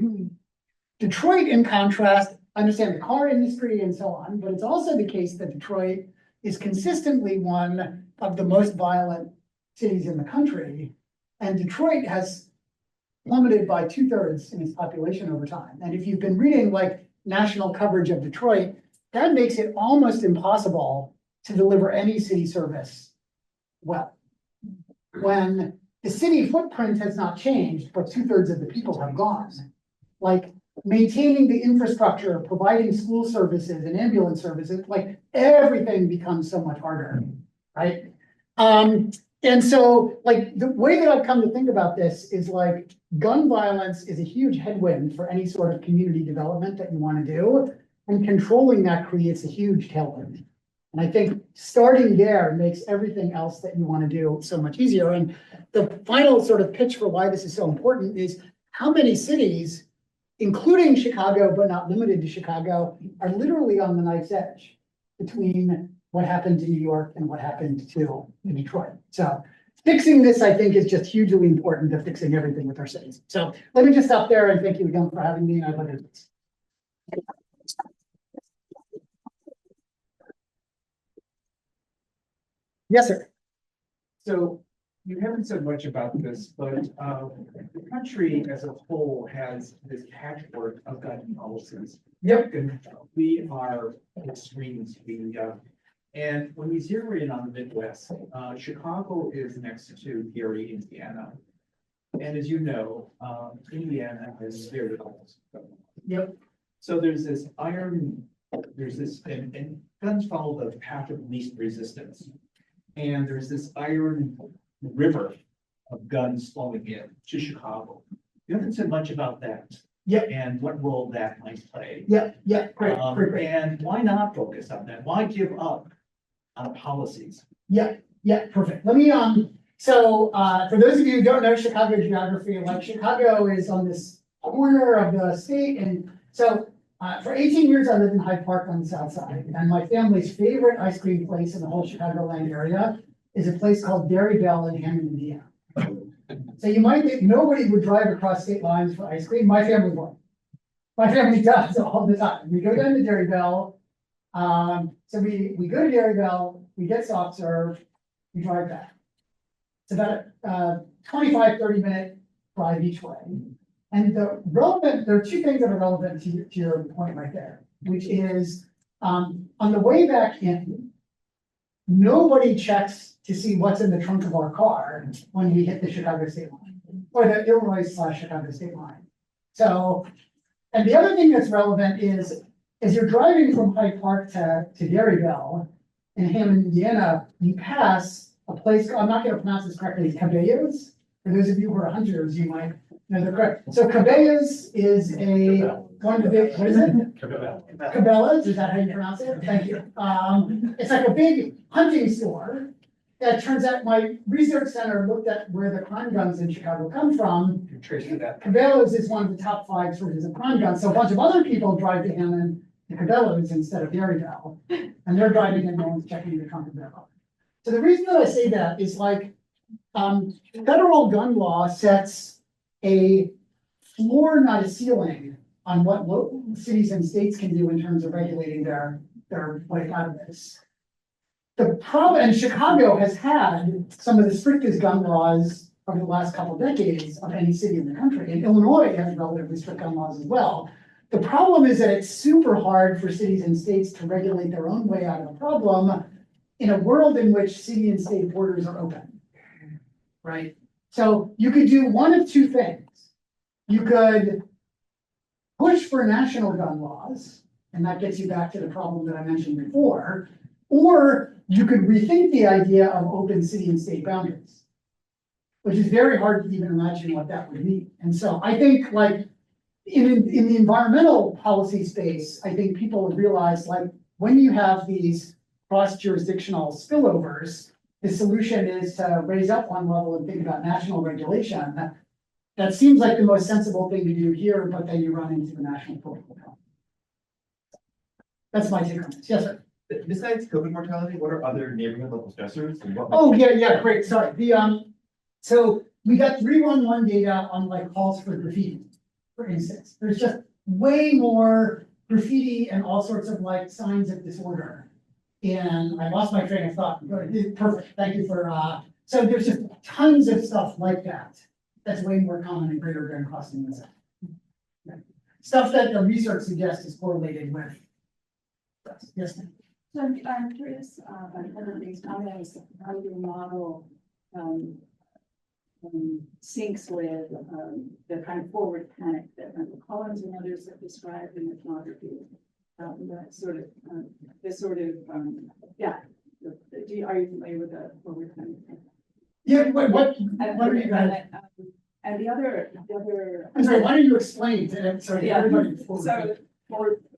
Detroit, in contrast, understand the car industry and so on, but it's also the case that Detroit is consistently one of the most violent cities in the country. And Detroit has plummeted by 2/3 in its population over time. And if you've been reading like national coverage of Detroit, that makes it almost impossible to deliver any city service well. When the city footprint has not changed, but 2/3 of the people have gone, like maintaining the infrastructure, providing school services and ambulance services, like everything becomes so much harder, right? And so, like, the way that I've come to think about this is like, gun violence is a huge headwind for any sort of community development that you want to do. And controlling that creates a huge tailwind. And I think starting there makes everything else that you want to do so much easier. And the final sort of pitch for why this is so important is how many cities, including Chicago, but not limited to Chicago, are literally on the knife's edge between what happened to New York and what happened to Detroit. So fixing this, I think, is just hugely important to fixing everything with our cities. So let me just stop there and thank you again for having me. I'd like to. Yes, sir. So you haven't said much about this, but the country as a whole has this patchwork of gun policies. Yep. And we are extremes. And when we zero in on the Midwest, Chicago is next to Gary, Indiana. And as you know, Indiana has very close. Yep. So there's this and guns follow the path of least resistance. And there's this iron river of guns flowing in to Chicago. You haven't said much about that. Yeah. And what role that might play. Yeah, great. And why not focus on that? Why give up on policies? Yeah, perfect. Let me, so, for those of you who don't know Chicago geography, like Chicago is on this corner of the state. And so, for 18 years, I lived in Hyde Park on the south side, and my family's favorite ice cream place in the whole Chicagoland area is a place called Dairy Bell in Hammond, Indiana. So you might think nobody would drive across state lines for ice cream. My family would. My family does all the time. We go down to Dairy Bell. So we go to Dairy Bell, we get soft serve, we drive back. It's about a 25, 30-minute drive each way. And there are two things that are relevant to your point right there, which is on the way back in, nobody checks to see what's in the trunk of our car when we hit the Chicago state line or the Illinois/Chicago state line. So, and the other thing that's relevant is as you're driving from Hyde Park to Dairy Bell in Hammond, Indiana, you pass a place, I'm not going to pronounce this correctly, Cabellos. For those of you who are hunters, you might know the correct. So Cabellos is one of the big, what is it? Cabela's, is that how you pronounce it? Thank you. It's like a big hunting store. That turns out my research center looked at where the crime guns in Chicago come from. Cabela's is one of the top 5 sources of crime guns. So a bunch of other people drive to Hammond to Cabela's instead of Dairy Bell. And they're driving and no one's checking the trunk of their car. So the reason that I say that is like, federal gun law sets a floor, not a ceiling, on what local cities and states can do in terms of regulating their way out of this. The problem, and Chicago has had some of the strictest gun laws over the last couple of decades of any city in the country, and Illinois has relatively strict gun laws as well. The problem is that it's super hard for cities and states to regulate their own way out of the problem in a world in which city and state borders are open, right? So you could do one of two things. You could push for national gun laws, and that gets you back to the problem that I mentioned before, or you could rethink the idea of open city and state boundaries, which is very hard to even imagine what that would mean. And so I think like in the environmental policy space, I think people would realize like when you have these cross-jurisdictional spillovers, the solution is to raise up one level and think about national regulation. That seems like the most sensible thing to do here, but then you run into the national political problem. That's my take on this. Yes, sir. Besides COVID mortality, what are other neighborhood level stressors? And what Oh, yeah, great. Sorry. So we got 311 data on like calls for graffiti, for instance. There's just way more graffiti and all sorts of like signs of disorder. And I lost my train of thought. Perfect. Thank you for so there's just tons of stuff like that. That's way more common and greater gun costing than that. Stuff that the research suggests is correlated with. Yes, ma'am. So I'm curious about one of these comments, how your model syncs with the kind of forward panic that Michael Collins and others have described in ethnography. That sort of, yeah. Are you familiar with the forward panic? Yeah, what are you guys? And the other, I'm sorry, why don't you explain to, sorry, Yeah. everybody. So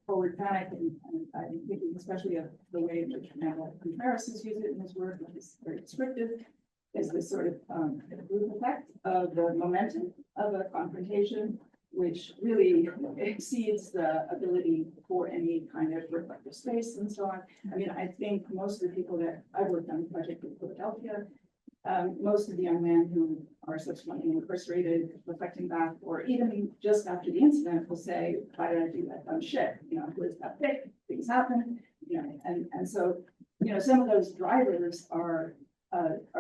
forward panic, and I'm thinking especially of the way in which Contreras use it in his work, which is very descriptive, is this sort of group effect of the momentum of a confrontation, which really exceeds the ability for any kind of reflective space and so on. I mean, I think most of the people that I've worked on the project in Philadelphia, most of the young men who are subsequently incarcerated, reflecting back, or even just after the incident, will say, "Why did I do that dumb shit? You know, words got thick, things happen." You know, and so, you know, some of those drivers are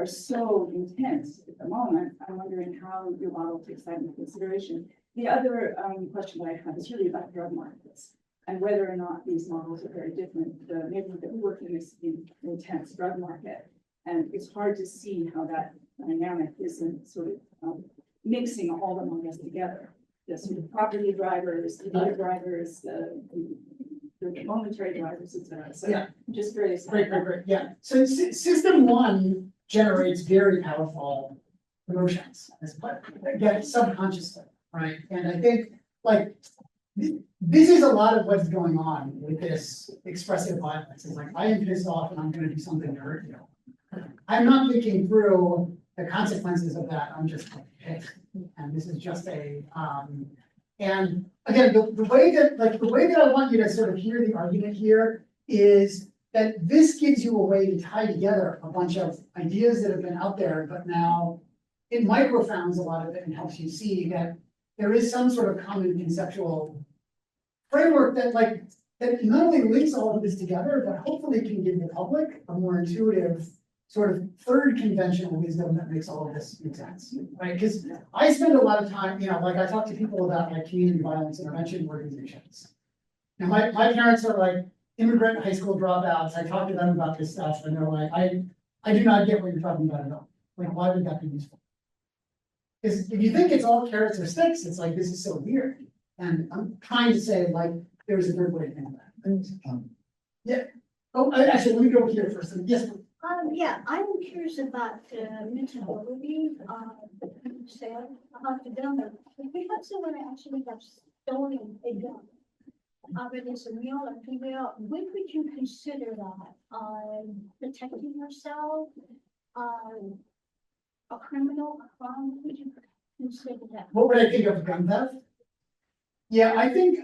so intense at the moment. I'm wondering how your model takes that into consideration. The other question that I have is really about drug markets and whether or not these models are very different. The neighborhood that we work in is an intense drug market. And it's hard to see how that dynamic isn't sort of mixing all the models together. The sort of property drivers, the data drivers, the momentary drivers, et cetera. So Yeah. I'm just curious. Great. Yeah. So system one generates very powerful emotions, again, subconsciously, right? And I think like this is a lot of what's going on with this expressive violence. It's like, I am pissed off and I'm going to do something to hurt you. I'm not thinking through the consequences of that. I'm just like, hey, and this is just a, and again, the way that I want you to sort of hear the argument here is that this gives you a way to tie together a bunch of ideas that have been out there, but now it microfounds a lot of it and helps you see that there is some sort of common conceptual framework that not only links all of this together, but hopefully can give the public a more intuitive sort of third conventional wisdom that makes all of this make sense, right? Because I spend a lot of time, you know, like I talk to people about like community violence intervention organizations. Now, my parents are like immigrant high school dropouts. I talk to them about this stuff and they're like, I do not get what you're talking about at all. Like, why would that be useful? Because if you think it's all carrots or sticks, it's like, this is so weird. And I'm trying to say like, there's a third way to think about it. Yeah. Oh, actually, let me go here first. Yes. Yeah, I'm curious about mentality, sale about the gun. If we have someone actually have stolen a gun, whether it's a male or female, when would you consider that? Protecting yourself, a criminal, a crime, would you consider that? What would I think of gun theft? Yeah, I think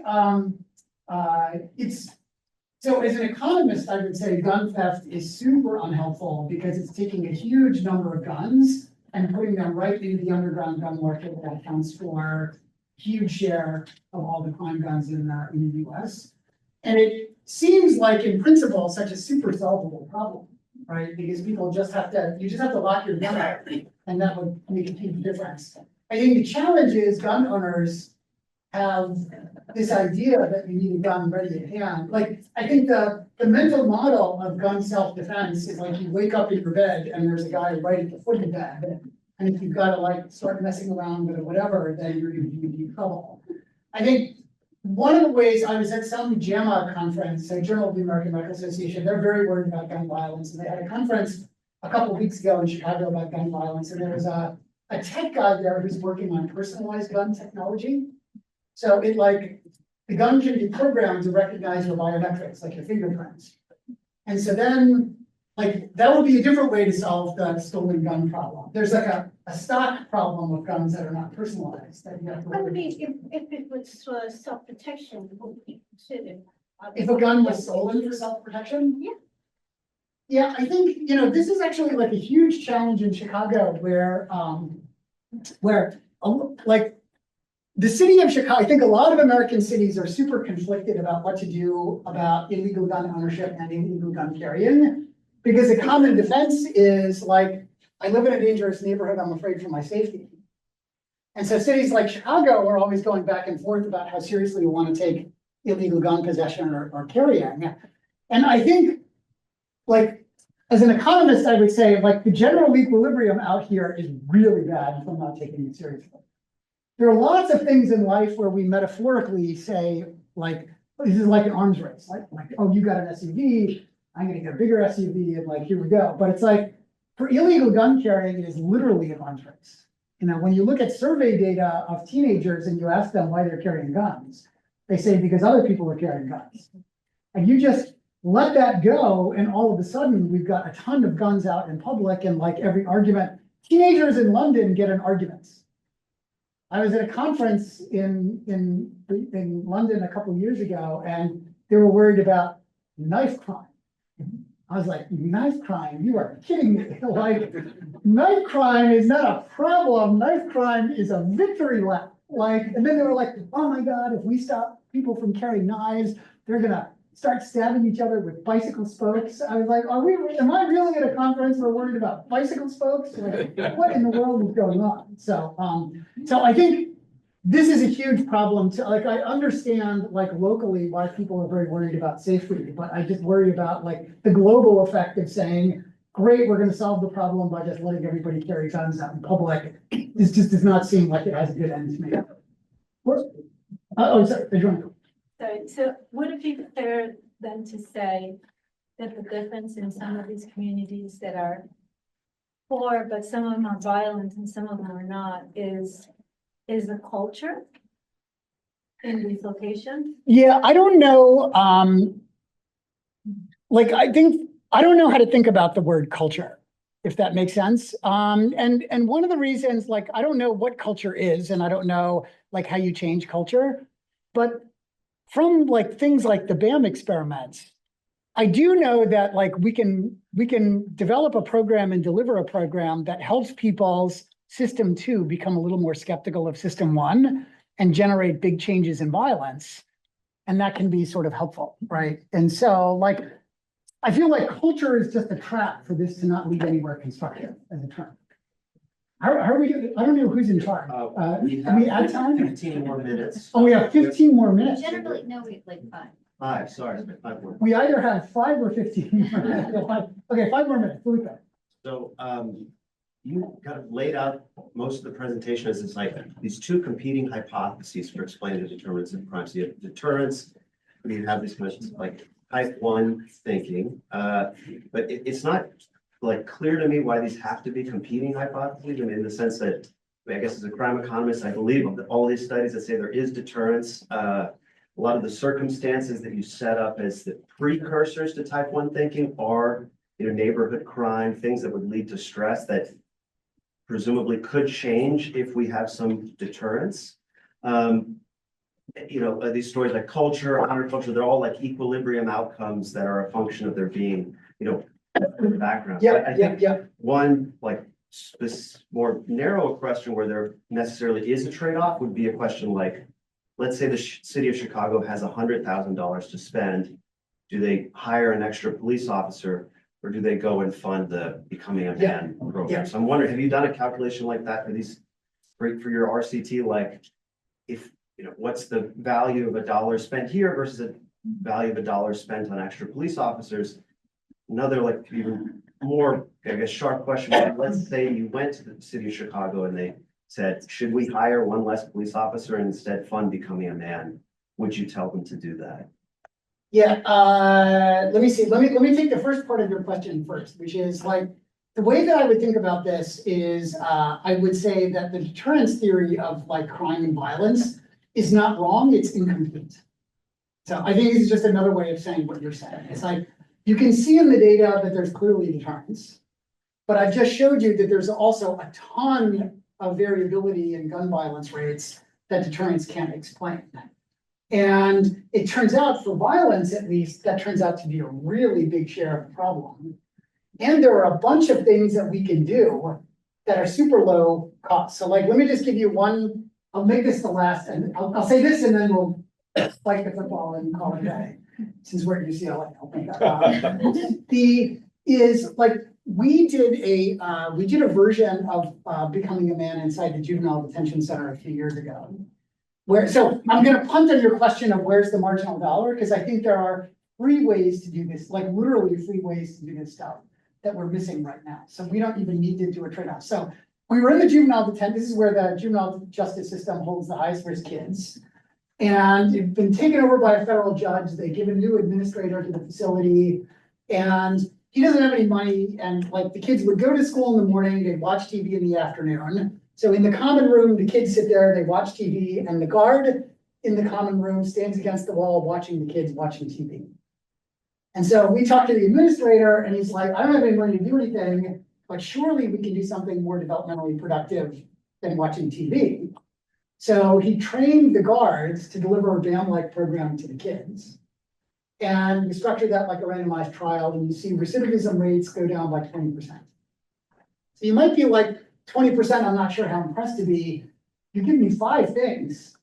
it's, so as an economist, I would say gun theft is super unhelpful because it's taking a huge number of guns and putting them right into the underground gun market that accounts for a huge share of all the crime guns in the US. And it seems like in principle, such a super solvable problem, right? Because people just have to, you just have to lock your gun out and that would make a huge difference. I think the challenge is gun owners have this idea that you need a gun ready at hand. Like, I think the mental model of gun self-defense is like you wake up in your bed and there's a guy right at the foot of the bed. And if you've got to like start messing around with it or whatever, then you're going to be in deep trouble. I think one of the ways I was at some JAMA conference, so Journal of the American Medical Association, they're very worried about gun violence. And they had a conference a couple of weeks ago in Chicago about gun violence. And there was a tech guy there who's working on personalized gun technology. So it like, the gun can be programmed to recognize your biometrics, like your fingerprints. And so then, like, that would be a different way to solve the stolen gun problem. There's like a stock problem with guns that are not personalized. That you have to I mean, if it was self-protection, would be considered. If a gun was stolen for self-protection? Yeah. Yeah, I think, you know, this is actually like a huge challenge in Chicago where like, the city of Chicago, I think a lot of American cities are super conflicted about what to do about illegal gun ownership and illegal gun carrying. Because the common defense is like, I live in a dangerous neighborhood, I'm afraid for my safety. And so cities like Chicago are always going back and forth about how seriously we want to take illegal gun possession or carrying. And I think, like, as an economist, I would say, like, the general equilibrium out here is really bad if I'm not taking it seriously. There are lots of things in life where we metaphorically say, like, this is like an arms race, like, oh, you got an SUV, I'm gonna get a bigger SUV, and like, here we go. But it's like, for illegal gun carrying, it is literally an arms race. You know, when you look at survey data of teenagers and you ask them why they're carrying guns, they say because other people are carrying guns. And you just let that go, and all of a sudden, we've got a ton of guns out in public, and like every argument, teenagers in London get in arguments. I was at a conference in London a couple of years ago, and they were worried about knife crime. I was like, knife crime? You are kidding me. Like, knife crime is not a problem. Knife crime is a victory lap. Like, and then they were like, oh my God, if we stop people from carrying knives, they're gonna start stabbing each other with bicycle spokes. I was like, am I really at a conference where we're worried about bicycle spokes? Like, what in the world is going on? So, so I think this is a huge problem to, like, I understand like locally why people are very worried about safety, but I just worry about like the global effect of saying, great, we're gonna solve the problem by just letting everybody carry guns out in public. This just does not seem like it has a good end to me. Oh, sorry, Sorry, so would it be fair then to say that the difference in some of these communities that are poor, but some of them are violent and some of them are not, is the culture in these locations? Yeah, I don't know. Like, I don't know how to think about the word culture, if that makes sense. And one of the reasons, like, I don't know what culture is, and I don't know like how you change culture, but from like things like the BAM experiments, I do know that like we can develop a program and deliver a program that helps people's system 2 become a little more skeptical of system 1 and generate big changes in violence. And that can be sort of helpful, right? And so like, I feel like culture is just a trap for this to not lead anywhere constructive as a term. How are we doing? I don't know who's in charge. Can we add time? 15 more minutes. Oh, we have 15 more minutes. Generally, no, we have like 5. 5, sorry, 5 more. We either have 5 or 15. Okay, 5 more minutes. Felipe. So, you kind of laid out most of the presentation as it's like these two competing hypotheses for explaining the determinants of crime. So you have deterrence, you have these kind of like type 1 thinking, but it's not like clear to me why these have to be competing hypotheses. I mean, in the sense that, I guess as a crime economist, I believe that all these studies that say there is deterrence, a lot of the circumstances that you set up as the precursors to type 1 thinking are, you know, neighborhood crime, things that would lead to stress that presumably could change if we have some deterrence. You know, these stories like culture, counterculture, they're all like equilibrium outcomes that are a function of there being, you know, background. Yeah. One like more narrow question where there necessarily is a trade-off would be a question like, let's say the city of Chicago has $100,000 to spend. Do they hire an extra police officer, or do they go and fund the Becoming a Man program? Yeah. So I'm wondering, have you done a calculation like that for these, for your RCT? Like, if, you know, what's the value of $1 spent here versus a value of $1 spent on extra police officers? Another like even more, I guess, sharp question. Let's say you went to the city of Chicago and they said, should we hire one less police officer and instead fund Becoming a Man? Would you tell them to do that? Yeah, let me see. Let me take the first part of your question first, which is like, the way that I would think about this is, I would say that the deterrence theory of like crime and violence is not wrong, it's incomplete. So I think this is just another way of saying what you're saying. It's like, you can see in the data that there's clearly deterrence, but I've just showed you that there's also a ton of variability in gun violence rates that deterrence can't explain. And it turns out for violence, at least, that turns out to be a really big share of the problem. And there are a bunch of things that we can do that are super low cost. So like, let me just give you one, I'll make this the last, and I'll say this and then we'll spike the football and call it a day, since we're at UCLA. I'll make that. We did a version of Becoming a Man inside the juvenile detention center a few years ago. So I'm going to punt on your question of where's the marginal dollar, because I think there are 3 ways to do this, like literally 3 ways to do this stuff that we're missing right now. So we don't even need to do a trade-off. So we were in the juvenile detention. This is where the juvenile justice system holds the highest risk kids. And it's been taken over by a federal judge. They give a new administrator to the facility. And he doesn't have any money, and like the kids would go to school in the morning, they'd watch TV in the afternoon. So in the common room, the kids sit there, they watch TV, and the guard in the common room stands against the wall watching the kids watching TV. And so we talked to the administrator, and he's like, I don't have any money to do anything, but surely we can do something more developmentally productive than watching TV. So he trained the guards to deliver a BAM-like program to the kids. And we structured that like a randomized trial, and you see recidivism rates go down by 20%. So you might be like, 20%, I'm not sure how impressed to be. You give me 5 things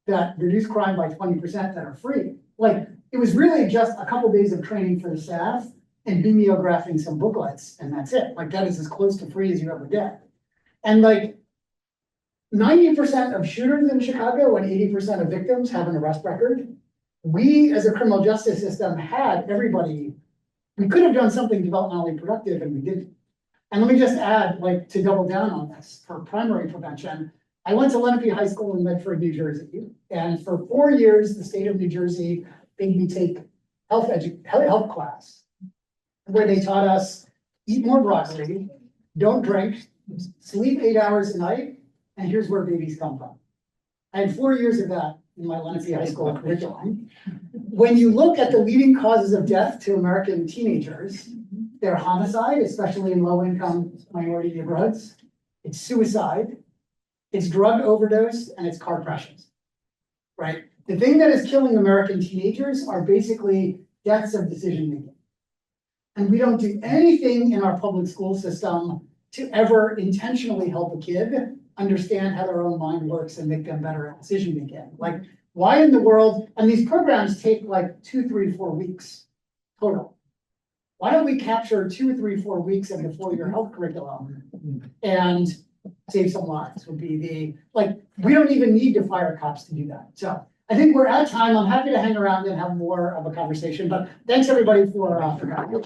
that reduce crime by 20% that are free. Like, it was really just a couple days of training for the staff and mimeographing some booklets, and that's it. Like, that is as close to free as you ever get. And like, 90% of shooters in Chicago and 80% of victims have an arrest record. We, as a criminal justice system, had everybody, we could have done something developmentally productive, and we didn't. And let me just add, like, to double down on this, for primary prevention, I went to Lenape High School in Medford, New Jersey, and for 4 years, the state of New Jersey made me take health class, where they taught us, eat more broccoli, don't drink, sleep 8 hours a night, and here's where babies come from. I had 4 years of that in my Lenape High School curriculum. When you look at the leading causes of death to American teenagers, they're homicide, especially in low-income minority neighborhoods. It's suicide, it's drug overdose, and it's car crashes, right? The thing that is killing American teenagers are basically deaths of decision-making. And we don't do anything in our public school system to ever intentionally help a kid understand how their own mind works and make them better at decision-making. Like, why in the world, and these programs take like 2, 3, 4 weeks total. Why don't we capture 2, 3, 4 weeks in the 4-year health curriculum and save some lives would be the, like, we don't even need to fire cops to do that. So I think we're at time. I'm happy to hang around and have more of a conversation, but thanks everybody for coming.